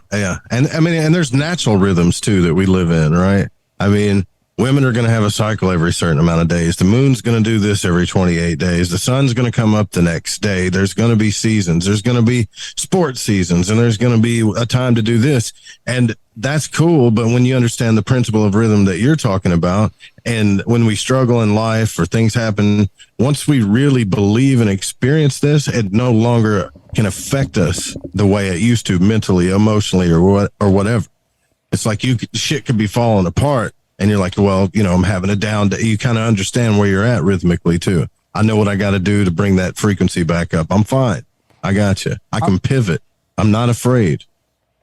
And I mean, and there's natural rhythms too that we live in, right? I mean, Women are going to have a cycle every certain amount of days. The moon's going to do this every 28 days. The sun's going to come up the next day. There's going to be seasons. There's going to be sports seasons, and there's going to be a time to do this. And that's cool. But when you understand the principle of rhythm that you're talking about, and when we struggle in life or things happen, once we really believe and experience this, it no longer can affect us the way it used to mentally, emotionally, or whatever. It's like shit could be falling apart. And you're like, well, I'm having a down day. You kind of understand where you're at rhythmically too. I know what I got to do to bring that frequency back up. I'm fine. I got you. I can pivot. I'm not afraid.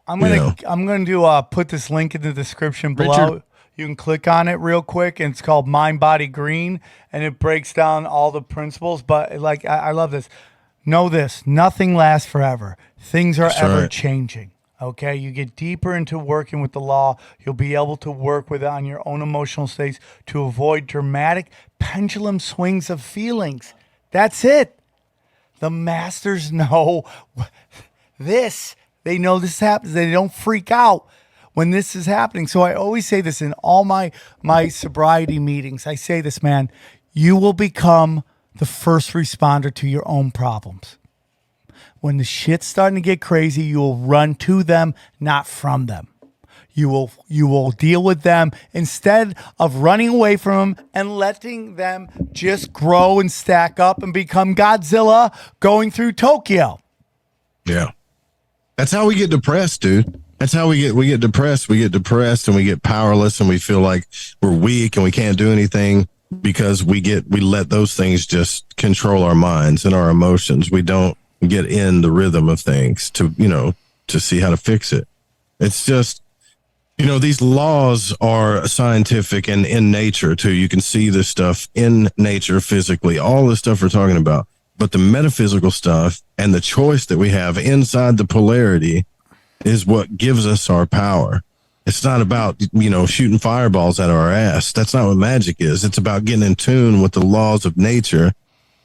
I'm going to put this link in the description below. Richard. You can click on it real quick, and it's called Mind, Body, Green, and it breaks down all the principles. But I love this. Know this: nothing lasts forever. Things are ever changing. Okay, you get deeper into working with the law, you'll be able to work with it on your own emotional states to avoid dramatic pendulum swings of feelings. That's it. The masters know this. They know this happens. They don't freak out when this is happening. So I always say this in all my sobriety meetings. I say this, man, you will become the first responder to your own problems. When the shit's starting to get crazy, you will run to them, not from them. You will deal with them instead of running away from them and letting them just grow and stack up and become Godzilla going through Tokyo. Yeah. That's how we get depressed, dude. That's how we get depressed. We get depressed and we get powerless and we feel like we're weak and we can't do anything because we let those things just control our minds and our emotions. We don't get in the rhythm of things to see how to fix it. It's just, these laws are scientific and in nature too. You can see this stuff in nature physically, all the stuff we're talking about, but the metaphysical stuff and the choice that we have inside the polarity is what gives us our power. It's not about, shooting fireballs at our ass. That's not what magic is. It's about getting in tune with the laws of nature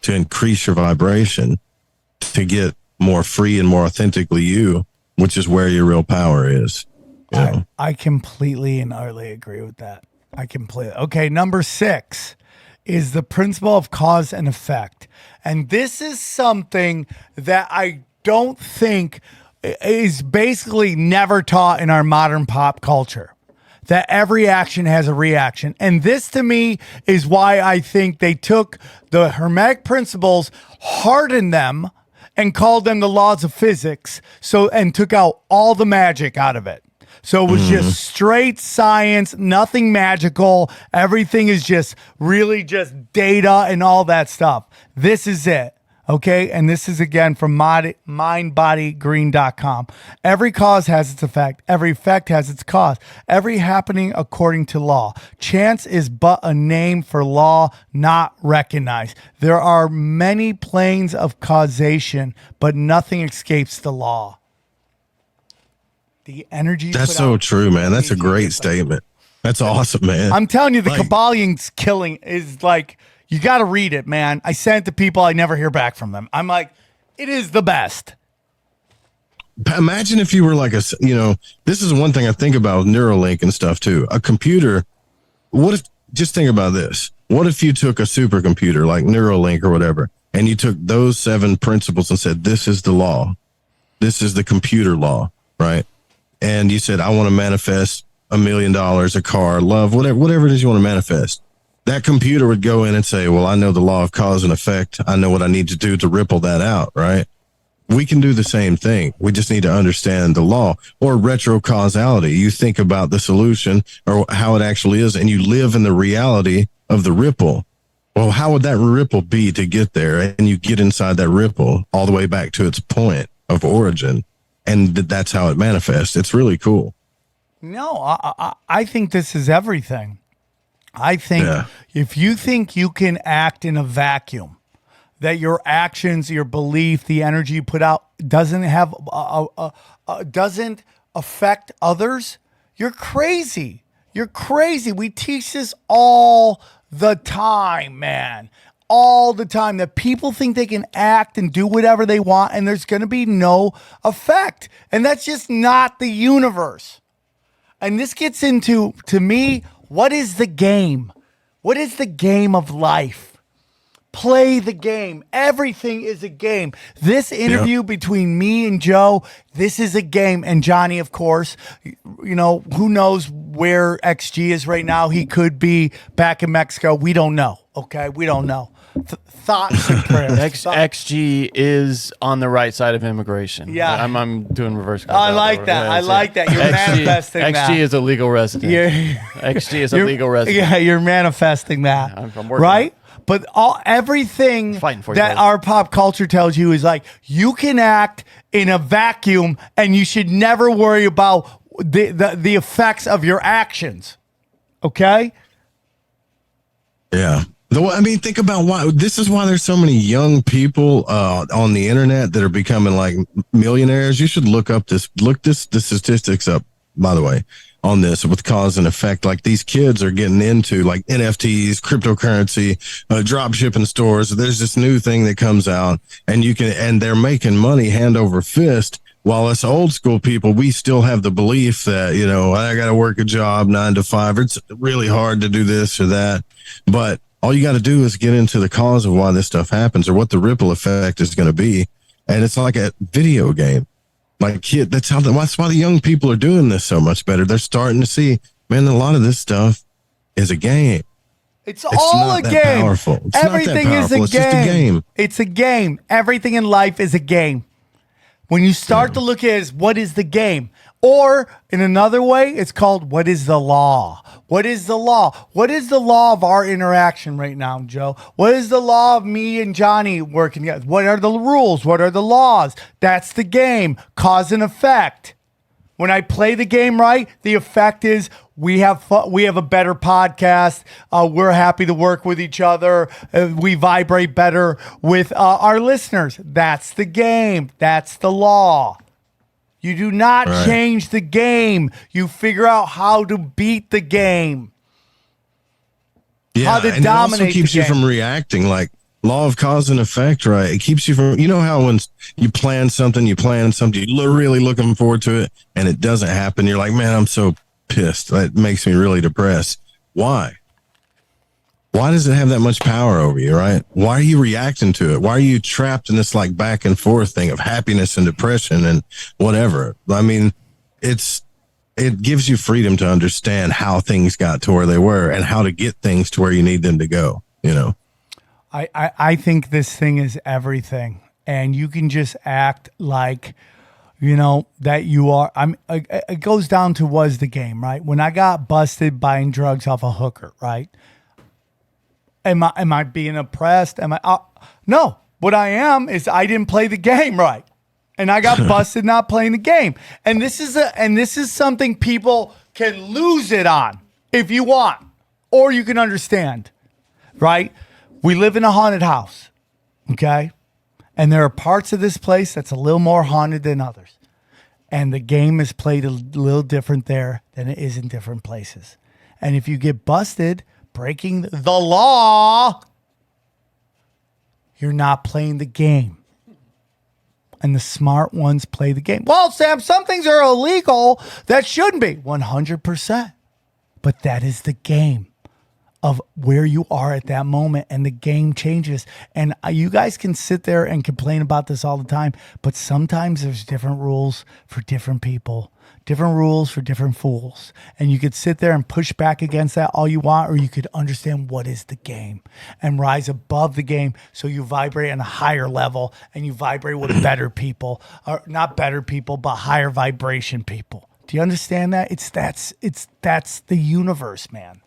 to increase your vibration, to get more free and more authentically you, which is where your real power is. I completely and utterly agree with that. Okay, number 6 is the principle of cause and effect. And this is something that I don't think is basically never taught in our modern pop culture. That every action has a reaction. And this to me is why I think they took the Hermetic principles, hardened them, and called them the laws of physics, and took out all the magic out of it. So it was just straight science, nothing magical. Everything is just really just data and all that stuff. This is it. Okay, and this is again from mindbodygreen.com. Every cause has its effect. Every effect has its cause. Every happening according to law. Chance is but a name for law not recognized. There are many planes of causation, but nothing escapes the law. The energy. That's so true, man. That's a great statement. That's awesome, man. I'm telling you, the Kabbalian's killing is like. You got to read it, man. I sent it to people. I never hear back from them. I'm like, it is the best. Imagine if you were like this is one thing I think about with Neuralink and stuff too. A computer. Just think about this. What if you took a supercomputer like Neuralink or whatever, and you took those 7 principles and said, this is the law. This is the computer law, right? And you said, I want to manifest $1 million, a car, love, whatever it is you want to manifest. That computer would go in and say, well, I know the law of cause and effect. I know what I need to do to ripple that out, right? We can do the same thing. We just need to understand the law or retrocausality. You think about the solution or how it actually is, and you live in the reality of the ripple. Well, how would that ripple be to get there? And you get inside that ripple all the way back to its point of origin. And that's how it manifests. It's really cool. No, I think this is everything. I think if you think you can act in a vacuum, that your actions, your belief, the energy you put out doesn't have doesn't affect others, you're crazy. You're crazy. We teach this all the time, man. All the time, that people think they can act and do whatever they want and there's going to be no effect. And that's just not the universe. And this gets into, to me, What is the game? What is the game of life? Play the game. Everything is a game. This interview between me and Joe, this is a game. And Johnny, of course, you know, who knows where XG is right now? He could be back in Mexico. We don't know. Okay, we don't know. Thoughts and prayers. XG is on the right side of immigration. Yeah. I'm doing reverse. I like that. I like that. You're manifesting that. XG is a legal resident. XG is a legal resident. Yeah, you're manifesting that. I'm working right? But everything that our pop culture tells you is like, you can act in a vacuum and you should never worry about the effects of your actions. Okay? Yeah. I mean, think about why. This is why there's so many young people on the internet that are becoming like millionaires. You should look the statistics up, by the way, on this with cause and effect. Like, these kids are getting into like NFTs, cryptocurrency, drop shipping stores. There's this new thing that comes out and they're making money hand over fist. While us old school people, we still have the belief that, you know, I got to work a job 9 to 5. It's really hard to do this or that. But all you got to do is get into the cause of why this stuff happens or what the ripple effect is going to be. And it's like a video game. Like, that's why the young people are doing this so much better. They're starting to see, man, a lot of this stuff is a game. It's all a game. Powerful. Everything is a game. It's just a game. It's a game. Everything in life is a game. When you start to look at it as what is the game? Or in another way, it's called what is the law? What is the law? What is the law of our interaction right now, Joe? What is the law of me and Johnny working together? What are the rules? What are the laws? That's the game. Cause and effect. When I play the game right, the effect is we have fun, we have a better podcast. We're happy to work with each other. We vibrate better with our listeners. That's the game. That's the law. You do not change the game. You figure out how to beat the game. Yeah, how to and dominate it also keeps you from reacting. Like, law of cause and effect, right? It keeps you from, you know how when you plan something, you're really looking forward to it, and it doesn't happen. You're like, man, I'm so pissed. That makes me really depressed. Why? Why does it have that much power over you, right? Why are you reacting to it? Why are you trapped in this like back and forth thing of happiness and depression and whatever? I mean, it gives you freedom to understand how things got to where they were and how to get things to where you need them to go, you know? I think this thing is everything, and you can just act like, you know, that you are. It goes down to was the game, right? When I got busted buying drugs off a hooker, right? Am I being oppressed? No. What I am is I didn't play the game right, and I got busted not playing the game. And this is something people can lose it on if you want, or you can understand, right? We live in a haunted house, okay? And there are parts of this place that's a little more haunted than others. And the game is played a little different there than it is in different places. And if you get busted breaking the law, you're not playing the game. And the smart ones play the game. Well, Sam, some things are illegal that shouldn't be. 100%. But that is the game of where you are at that moment, and the game changes. And you guys can sit there and complain about this all the time, but sometimes there's different rules for different people, different rules for different fools. And you could sit there and push back against that all you want, or you could understand what is the game and rise above the game so you vibrate on a higher level and you vibrate with better people, or not better people, but higher vibration people. Do you understand that? That's the universe, man.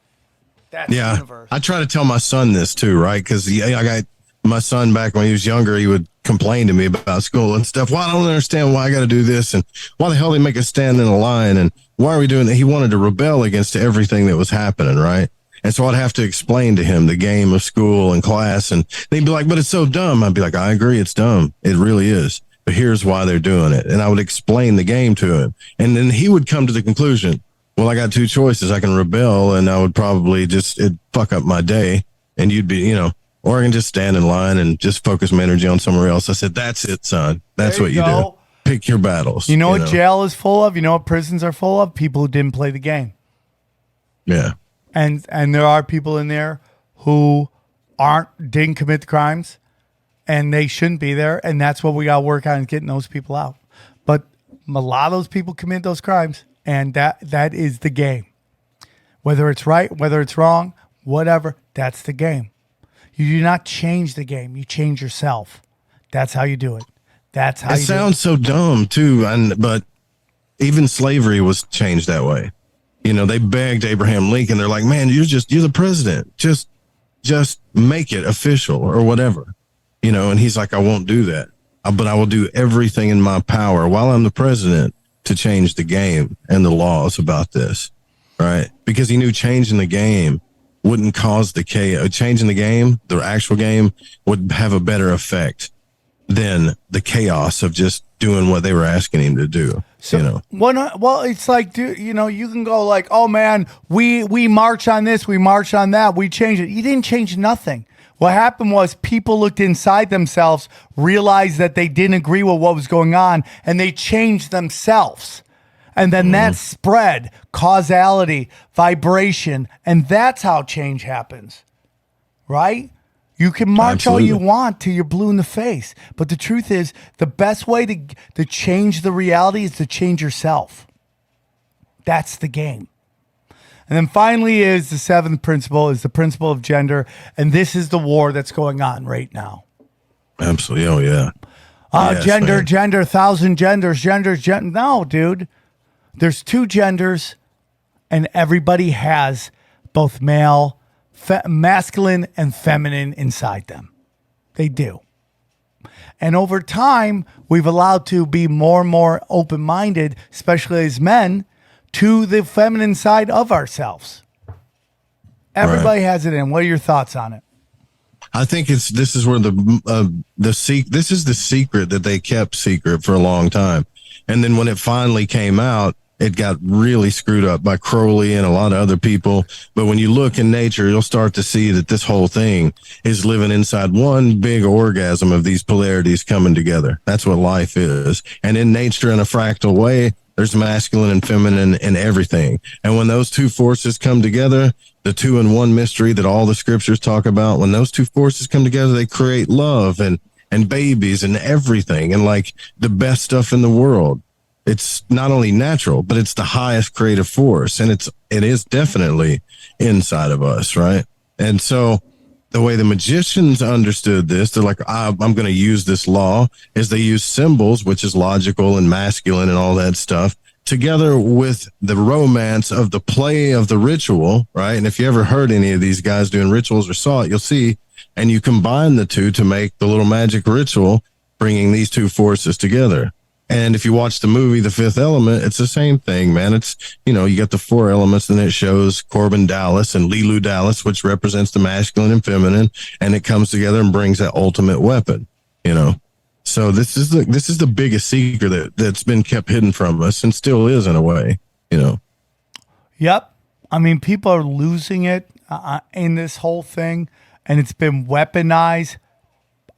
Yeah, I try to tell my son this too, right? Because I got my son back when he was younger. He would complain to me about school and stuff. Well, I don't understand why I got to do this, and why the hell they make us stand in a line, and why are we doing that? He wanted to rebel against everything that was happening, right? And so I'd have to explain to him the game of school and class, and they'd be like, "But it's so dumb." I'd be like, "I agree, it's dumb. It really is. But here's why they're doing it." And I would explain the game to him, and then he would come to the conclusion, well, I got two choices. I can rebel, and I would probably it'd fuck up my day, and you'd be, or I can just stand in line and just focus my energy on somewhere else. I said, that's it, son. That's what you do. Pick your battles. You know what jail is full of? You know what prisons are full of? People who didn't play the game. Yeah. and there are people in there who didn't commit the crimes, and they shouldn't be there, and that's what we got to work on, is getting those people out. But a lot of those people commit those crimes, and that is the game. Whether it's right, whether it's wrong, whatever, that's the game. You do not change the game. You change yourself. That's how you do it. That's how it sounds so dumb too, but even slavery was changed that way. You know, they begged Abraham Lincoln. They're like, man, you're the president. Just make it official or whatever. You know, and he's like, I won't do that, but I will do everything in my power while I'm the president to change the game and the laws about this, right? Because he knew changing the game wouldn't cause the chaos. Changing the game, the actual game, would have a better effect than the chaos of just doing what they were asking him to do. So, you know, well, it's like, dude, you know, you can go like, oh man, we march on this, we march on that, we change it. You didn't change nothing. What happened was people looked inside themselves, realized that they didn't agree with what was going on, and they changed themselves. And then that spread, causality, vibration, and that's how change happens, right? You can march all you want till you're blue in the face. But the truth is, the best way to change the reality is to change yourself. That's the game. And then finally is the seventh principle, is the principle of gender. And this is the war that's going on right now. Absolutely. Oh, yeah. Yes, gender, man. Gender, 1,000 genders, genders. No, dude. There's 2 genders, and everybody has both male, masculine and feminine inside them. They do. And over time, we've allowed to be more and more open-minded, especially as men, to the feminine side of ourselves. Everybody has it in. What are your thoughts on it? I think this is where this is the secret that they kept secret for a long time. And then when it finally came out, it got really screwed up by Crowley and a lot of other people. But when you look in nature, you'll start to see that this whole thing is living inside one big orgasm of these polarities coming together. That's what life is. And in nature, in a fractal way, there's masculine and feminine in everything. And when those two forces come together, the 2-in-1 mystery that all the scriptures talk about, when those two forces come together, they create love and babies and everything, and like the best stuff in the world. It's not only natural, but it's the highest creative force. And it is definitely inside of us, right? And so the way the magicians understood this, they're like, I'm going to use this law, is they use symbols, which is logical and masculine and all that stuff, together with the romance of the play of the ritual, right? And if you ever heard any of these guys doing rituals or saw it, you'll see, and you combine the two to make the little magic ritual, bringing these two forces together. And if you watch the movie, The Fifth Element, it's the same thing, man. It's, you know, you got the 4 elements, and it shows Corbin Dallas and Lilu Dallas, which represents the masculine and feminine, and it comes together and brings that ultimate weapon, you know. So this is the biggest secret that's been kept hidden from us, and still is in a way, you know. Yep. I mean, people are losing it in this whole thing, and it's been weaponized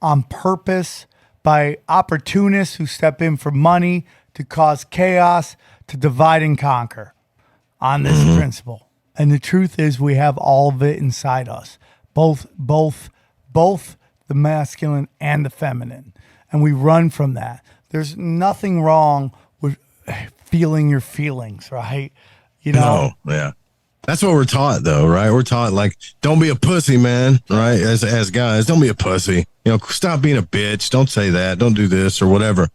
on purpose by opportunists who step in for money to cause chaos, to divide and conquer on this principle. And the truth is, we have all of it inside us, both the masculine and the feminine. And we run from that. There's nothing wrong with feeling your feelings, right? You know? No, yeah. That's what we're taught, though, right? We're taught, like, don't be a pussy, man, right? As guys, don't be a pussy. You know, stop being a bitch. Don't say that. Don't do this or whatever.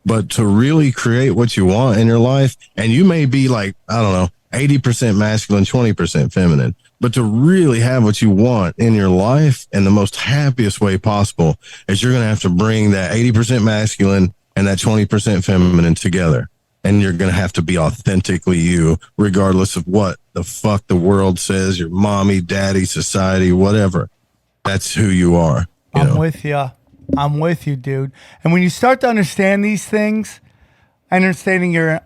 But to really create what you want in your life, and you may be like, I don't know, 80% masculine, 20% feminine, but to really have what you want in your life in the most happiest way possible is you're going to have to bring that 80% masculine and that 20% feminine together. And you're going to have to be authentically you, regardless of what the fuck the world says, your mommy, daddy, society, whatever. That's who you are. I'm with you. I'm with you, dude. And when you start to understand these things, understanding your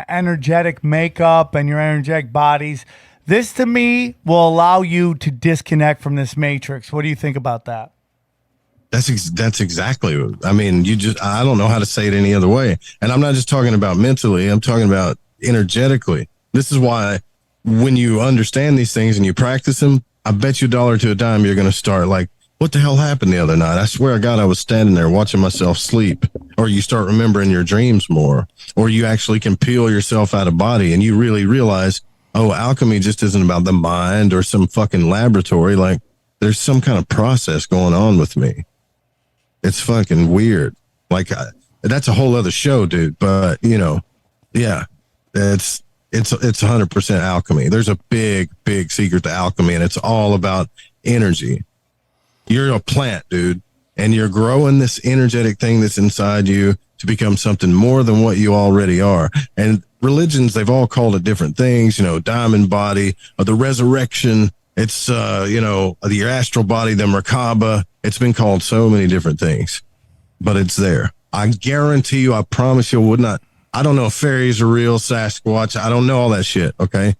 energetic makeup and your energetic bodies, this to me will allow you to disconnect from this matrix. What do you think about that? That's exactly. I mean, I don't know how to say it any other way. And I'm not just talking about mentally. I'm talking about energetically. This is why when you understand these things and you practice them, I bet you $1 to a dime you're going to start like, what the hell happened the other night? I swear to God, I was standing there watching myself sleep. Or you start remembering your dreams more. Or you actually can peel yourself out of body and you really realize, oh, alchemy just isn't about the mind or some fucking laboratory. Like, there's some kind of process going on with me. It's fucking weird. Like, that's a whole other show, dude. But, you know, yeah, it's 100% alchemy. There's a big, big secret to alchemy, and it's all about energy. You're a plant, dude, and you're growing this energetic thing that's inside you to become something more than what you already are. And religions, they've all called it different things, you know, diamond body, or the resurrection. It's, you know, your astral body, the Merkaba. It's been called so many different things, but it's there. I guarantee you, I promise you, would not. I don't know if fairies are real, Sasquatch. I don't know all that shit. Okay.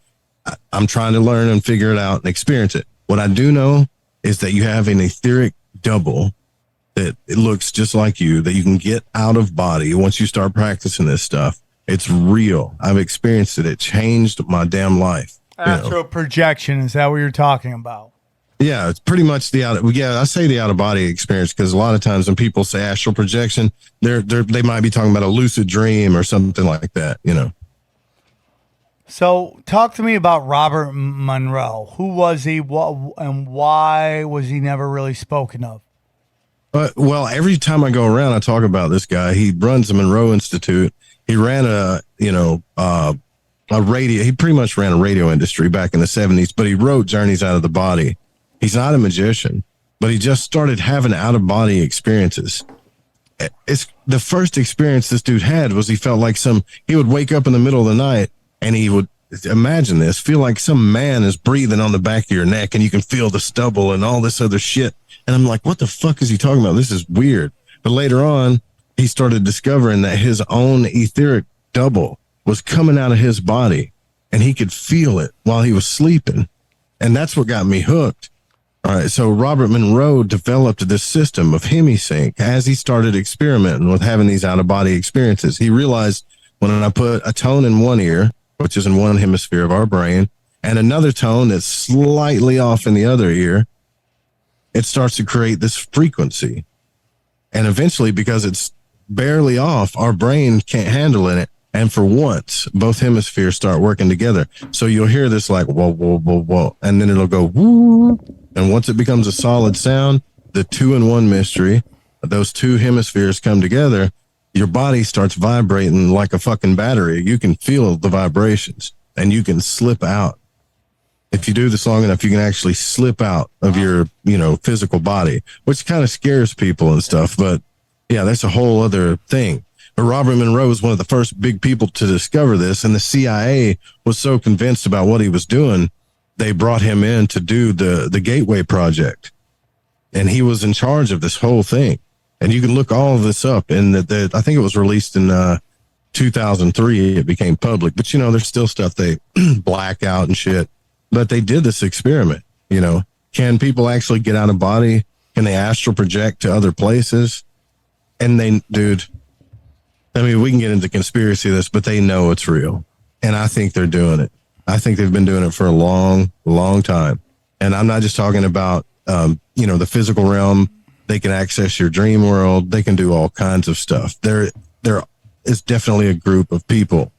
I'm trying to learn and figure it out and experience it. What I do know is that you have an etheric double that it looks just like you, that you can get out of body once you start practicing this stuff. It's real. I've experienced it. It changed my damn life. Astral projection, is that what you're talking about? Yeah, it's pretty much I say the out of body experience because a lot of times when people say astral projection, they might be talking about a lucid dream or something like that, you know. So talk to me about Robert Monroe. Who was he? What and why was he never really spoken of? Well, every time I go around, I talk about this guy. He runs the Monroe Institute. He ran a radio. He pretty much ran a radio industry back in the 70s, but he wrote Journeys Out of the Body. He's not a magician, but he just started having out of body experiences. It's the first experience this dude had was he felt like he would wake up in the middle of the night and he would, imagine this, feel like some man is breathing on the back of your neck and you can feel the stubble and all this other shit. And I'm like, what the fuck is he talking about? This is weird. But later on, he started discovering that his own etheric double was coming out of his body and he could feel it while he was sleeping. And that's what got me hooked. All right. So Robert Monroe developed this system of hemisync as he started experimenting with having these out of body experiences. He realized when I put a tone in one ear, which is in one hemisphere of our brain, and another tone that's slightly off in the other ear, it starts to create this frequency. And eventually, because it's barely off, our brain can't handle it. And for once, both hemispheres start working together. So you'll hear this like, whoa, whoa, whoa, whoa. And then it'll go, woo. And once it becomes a solid sound, the 2-in-1 mystery, those two hemispheres come together, your body starts vibrating like a fucking battery. You can feel the vibrations and you can slip out. If you do this long enough, you can actually slip out of your, physical body, which kind of scares people and stuff. But yeah, that's a whole other thing. But Robert Monroe was one of the first big people to discover this. And the CIA was so convinced about what he was doing, they brought him in to do the Gateway Project. And he was in charge of this whole thing. And you can look all of this up. And I think it was released in 2003. It became public. But, there's still stuff they black out and shit. But they did this experiment, Can people actually get out of body? Can they astral project to other places? And we can get into conspiracy of this, but they know it's real. And I think they're doing it. I think they've been doing it for a long, long time. And I'm not just talking about, the physical realm. They can access your dream world. They can do all kinds of stuff. There is definitely a group of people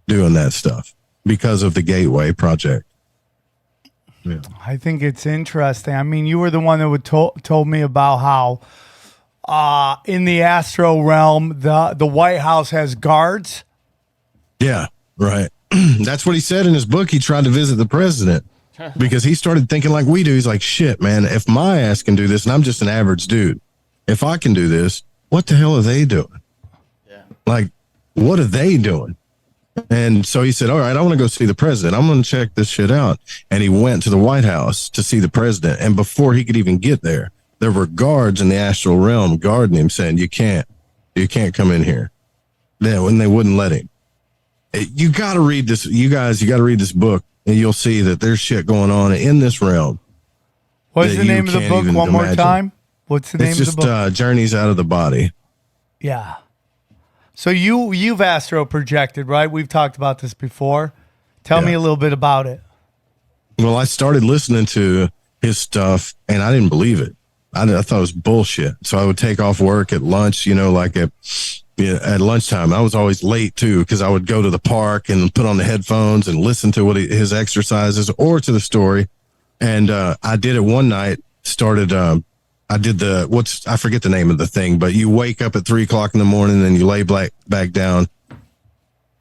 doing that stuff because of the Gateway Project. Yeah. I think it's interesting. I mean, you were the one that told me about how in the astro realm, the White House has guards. Yeah, right. That's what he said in his book. He tried to visit the president because he started thinking like we do. He's like, shit, man, if my ass can do this and I'm just an average dude, if I can do this, what the hell are they doing? Yeah. Like, what are they doing? And so he said, all right, I want to go see the president. I'm going to check this shit out. And he went to the White House to see the president. And before he could even get there were guards in the astral realm guarding him saying, you can't come in here. When they wouldn't let him. You got to read this. You guys, you got to read this book and you'll see that there's shit going on in this realm. What's the name of the book one more time? What's the name of the book? It's just Journeys Out of the Body. Yeah. So you've astro projected, right? We've talked about this before. Tell me a little bit about it. Well, I started listening to his stuff and I didn't believe it. I thought it was bullshit. So I would take off work at lunch, like at lunchtime. I was always late too, because I would go to the park and put on the headphones and listen to his exercises or to the story. And I did it one night, I did I forget the name of the thing, but you wake up at 3:00 in the morning and you lay back down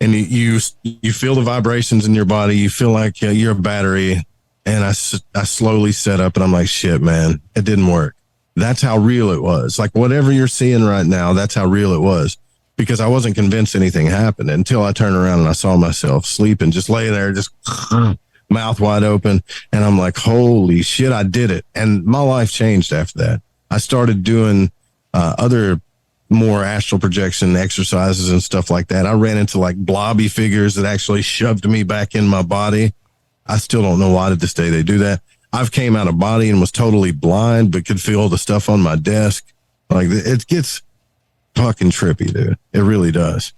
and you feel the vibrations in your body. You feel like you're a battery. And I slowly set up and I'm like, shit, man, it didn't work. That's how real it was. Like whatever you're seeing right now, that's how real it was, because I wasn't convinced anything happened until I turned around and I saw myself sleeping, just laying there, just mouth wide open. And I'm like, holy shit, I did it. And my life changed after that. I started doing other more astral projection exercises and stuff like that. I ran into like blobby figures that actually shoved me back in my body. I still don't know why to this day they do that. I've came out of body and was totally blind, but could feel the stuff on my desk. Like it gets fucking trippy, dude. It really does.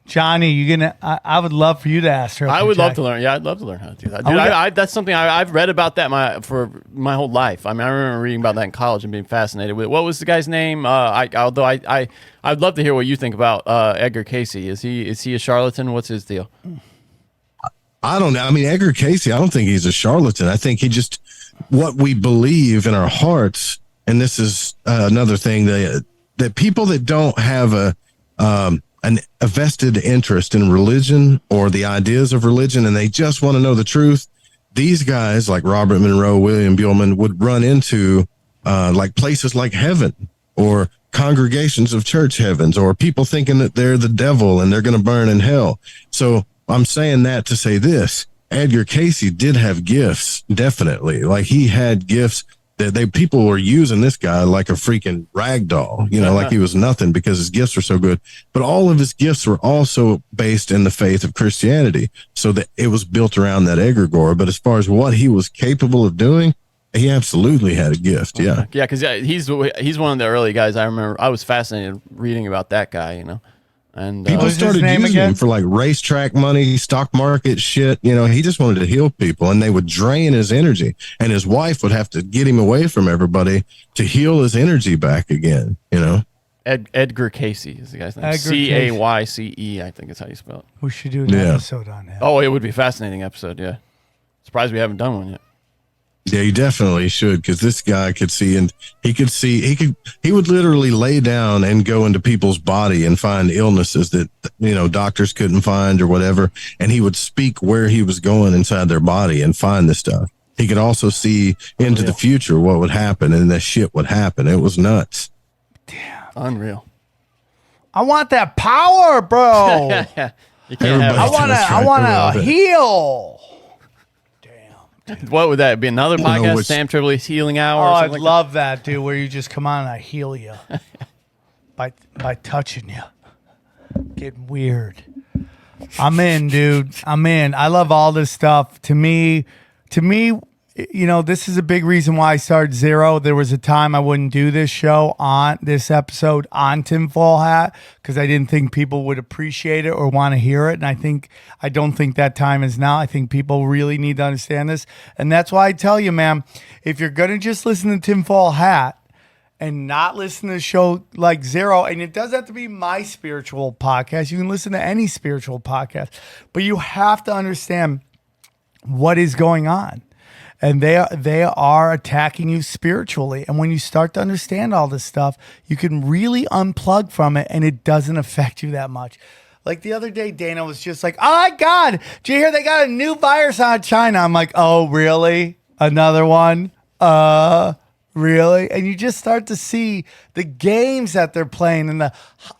Johnny, I would love for you to ask her. I would love to learn. Yeah, I'd love to learn how to do that. Dude, that's something I've read about that for my whole life. I mean, I remember reading about that in college and being fascinated with it. What was the guy's name? I'd love to hear what you think about Edgar Casey. Is he a charlatan? What's his deal? I don't know. I mean, Edgar Casey, I don't think he's a charlatan. I think he just, what we believe in our hearts, and this is another thing that people that don't have a vested interest in religion or the ideas of religion, and they just want to know the truth, these guys like Robert Monroe, William Buellman would run into like places like heaven or congregations of church heavens, or people thinking that they're the devil and they're going to burn in hell. So I'm saying that to say this: Edgar Casey did have gifts, definitely. Like he had gifts that people were using this guy like a freaking rag doll, like he was nothing because his gifts were so good. But all of his gifts were also based in the faith of Christianity, so that it was built around that egregore. But as far as what he was capable of doing, he absolutely had a gift. Yeah, because he's one of the early guys. I remember I was fascinated reading about that guy. And people started using him for like racetrack money, stock market shit. He just wanted to heal people, and they would drain his energy, and his wife would have to get him away from everybody to heal his energy back again. Edgar Casey is the guy's name. Cayce, I think is how you spell it. We should do an episode on that. Oh, it would be a fascinating episode. Yeah, surprised we haven't done one yet. Yeah, you definitely should, because this guy could see, and he would literally lay down and go into people's body and find illnesses that, doctors couldn't find or whatever. And he would speak where he was going inside their body and find this stuff. He could also see into the future what would happen, and that shit would happen. It was nuts. Damn. Unreal. I want that power, bro. You can't have it. I want to heal. What would that be? Another podcast? Sam Tripoli's Healing Hour? Oh, I'd love that, dude, where you just come on and I heal you by touching you. Getting weird. I'm in, dude. I'm in. I love all this stuff. To me, this is a big reason why I started Zero. There was a time I wouldn't do this show on this episode on Tinfoil Hat because I didn't think people would appreciate it or want to hear it. And I don't think that time is now. I think people really need to understand this. And that's why I tell you, man, if you're going to just listen to Tinfoil Hat and not listen to a show like Zero, and it doesn't have to be my spiritual podcast. You can listen to any spiritual podcast, but you have to understand what is going on. And they are attacking you spiritually. And when you start to understand all this stuff, you can really unplug from it, and it doesn't affect you that much. Like the other day, Dana was just like, oh my God, did you hear they got a new virus out of China? I'm like, oh, really? Another one? Really? And you just start to see the games that they're playing. And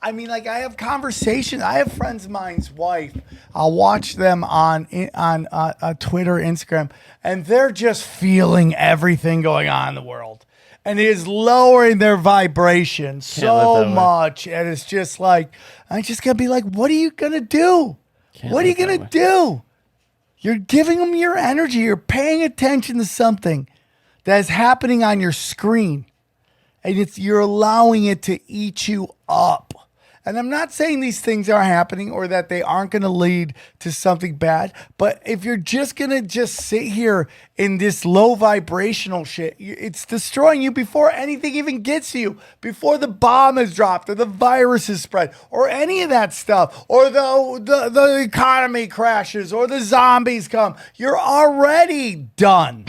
I have conversations. I have friends of mine's wife. I'll watch them on Twitter, Instagram, and they're just feeling everything going on in the world. And it is lowering their vibration so much. And it's just like, I just got to be like, what are you going to do? What are you going to do? You're giving them your energy. You're paying attention to something that's happening on your screen, and you're allowing it to eat you up. And I'm not saying these things are happening or that they aren't going to lead to something bad. But if you're just going to just sit here in this low vibrational shit, it's destroying you before anything even gets to you, before the bomb is dropped or the virus is spread or any of that stuff, or the economy crashes or the zombies come. You're already done.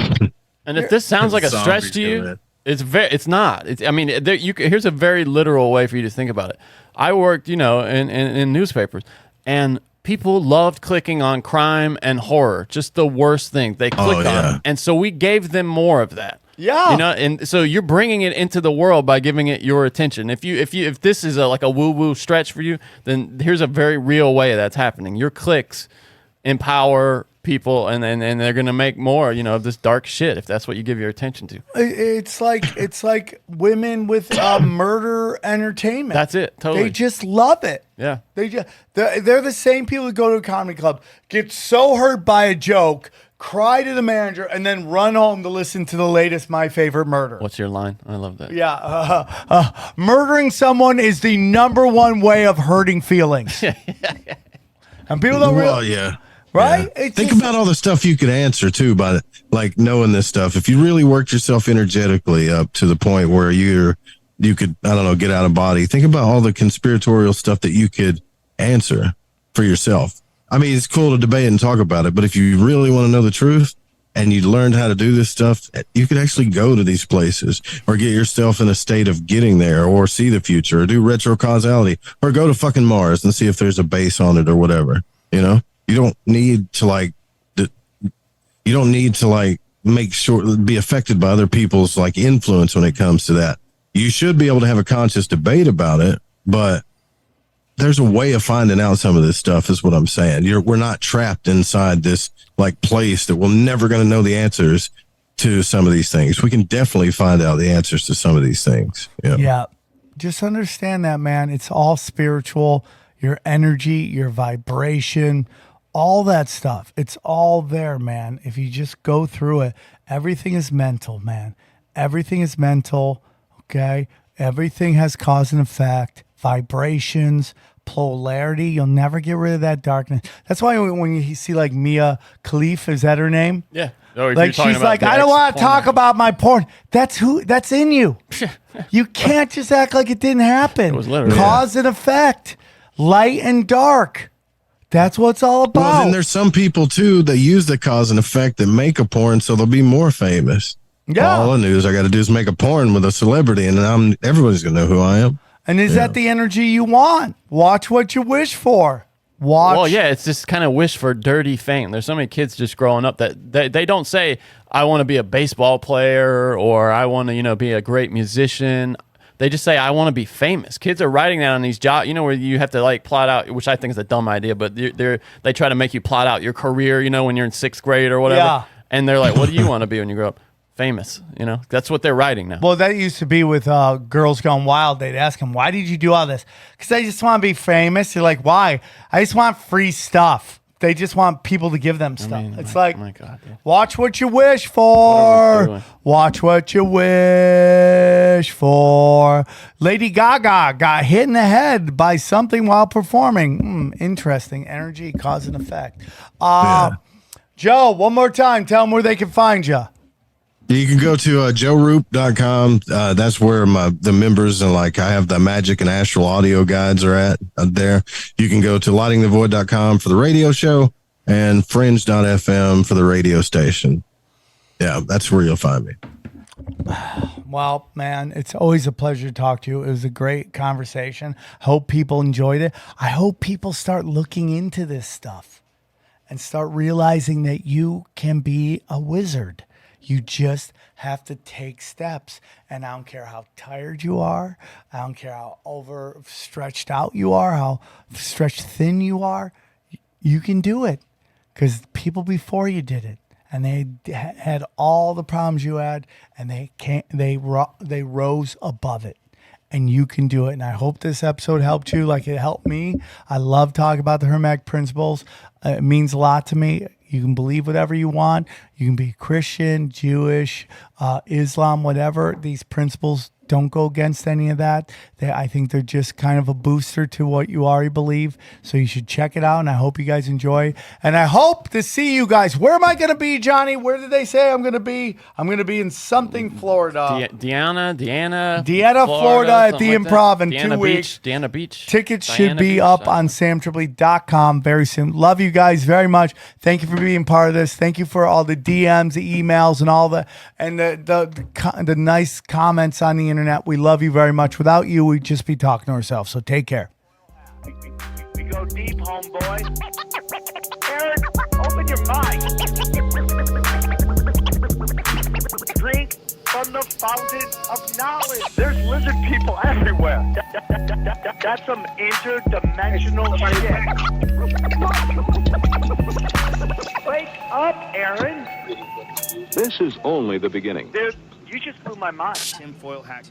And if this sounds like a stretch to you, it's not. Here's a very literal way for you to think about it. I worked, in newspapers, and people loved clicking on crime and horror, just the worst thing. They click on it. And so we gave them more of that. Yeah. And so you're bringing it into the world by giving it your attention. If this is like a woo-woo stretch for you, then here's a very real way that's happening. Your clicks empower people, and they're gonna make more, of this dark shit if that's what you give your attention to. It's like women with murder entertainment. That's it. Totally. They just love it. Yeah. They're the same people who go to a comedy club, get so hurt by a joke, cry to the manager, and then run home to listen to the latest My Favorite Murder. What's your line? I love that. Yeah. Murdering someone is the number one way of hurting feelings. And people don't realize. Well, yeah. Right? Yeah. Think about all the stuff you could answer too by knowing this stuff. If you really worked yourself energetically up to the point where you could, I don't know, get out of body. Think about all the conspiratorial stuff that you could answer for yourself. I mean, it's cool to debate and talk about it, but if you really want to know the truth and you learned how to do this stuff, you could actually go to these places or get yourself in a state of getting there, or see the future, or do retrocausality, or go to fucking Mars and see if there's a base on it or whatever. You don't need to make sure be affected by other people's influence when it comes to that. You should be able to have a conscious debate about it, but there's a way of finding out some of this stuff is what I'm saying. We're not trapped inside this place that we're never going to know the answers to some of these things. We can definitely find out the answers to some of these things. Yeah. Just understand that, man. It's all spiritual, your energy, your vibration, all that stuff. It's all there, man. If you just go through it, everything is mental, man. Everything is mental, okay? Everything has cause and effect, vibrations, polarity. You'll never get rid of that darkness. That's why when you see Mia Khalifa, is that her name? Yeah. She's like, I don't want to talk about my porn. That's in you. You can't just act like it didn't happen. It was literally cause and effect, light and dark. That's what it's all about. Well, then there's some people too that use the cause and effect that make a porn so they'll be more famous. Yeah. All I got to do is make a porn with a celebrity, and everybody's gonna know who I am. And is that the energy you want? Watch what you wish for. Well, yeah, it's just kind of wish for dirty fame. There's so many kids just growing up that they don't say, I want to be a baseball player, or I want to, be a great musician. They just say, I want to be famous. Kids are writing that on these jobs, where you have to plot out, which I think is a dumb idea, but they try to make you plot out your career, when you're in 6th grade or whatever. Yeah. And they're like, what do you want to be when you grow up? Famous, that's what they're writing now. Well, that used to be with Girls Gone Wild. They'd ask them, why did you do all this? Because I just want to be famous. They're like, why? I just want free stuff. They just want people to give them stuff. Oh my God, dude. Watch what you wish for. Watch what you wish for. Lady Gaga got hit in the head by something while performing. Interesting. Energy, cause and effect. Joe, one more time. Tell them where they can find you. You can go to joerupe.com. That's where the members and I have the magic and astral audio guides are at there. You can go to lightingthevoid.com for the radio show and fringe.fm for the radio station. Yeah, that's where you'll find me. Well, man, it's always a pleasure to talk to you. It was a great conversation. Hope people enjoyed it. I hope people start looking into this stuff and start realizing that you can be a wizard. You just have to take steps. And I don't care how tired you are. I don't care how overstretched out you are, how stretched thin you are. You can do it because people before you did it. And they had all the problems you had, and they rose above it. And you can do it. And I hope this episode helped you like it helped me. I love talking about the Hermetic principles. It means a lot to me. You can believe whatever you want. You can be Christian, Jewish, Islam, whatever. These principles don't go against any of that. I think they're just kind of a booster to what you already believe. So you should check it out, and I hope you guys enjoy. And I hope to see you guys. Where am I going to be, Johnny? Where did they say I'm going to be? I'm going to be in something, Florida. Deanna, Florida at the Improv in 2 weeks. Deanna Beach. Tickets should be up on samtripoli.com very soon. Love you guys very much. Thank you for being part of this. Thank you for all the DMs, the emails, and all the nice comments on the internet. We love you very much. Without you, we'd just be talking to ourselves. So take care. We go deep, homeboy. Aaron, open your mind. Drink from the fountain of knowledge. There's lizard people everywhere. That's some interdimensional shit. Wake up, Aaron. This is only the beginning. Dude, you just blew my mind. Tinfoil hat.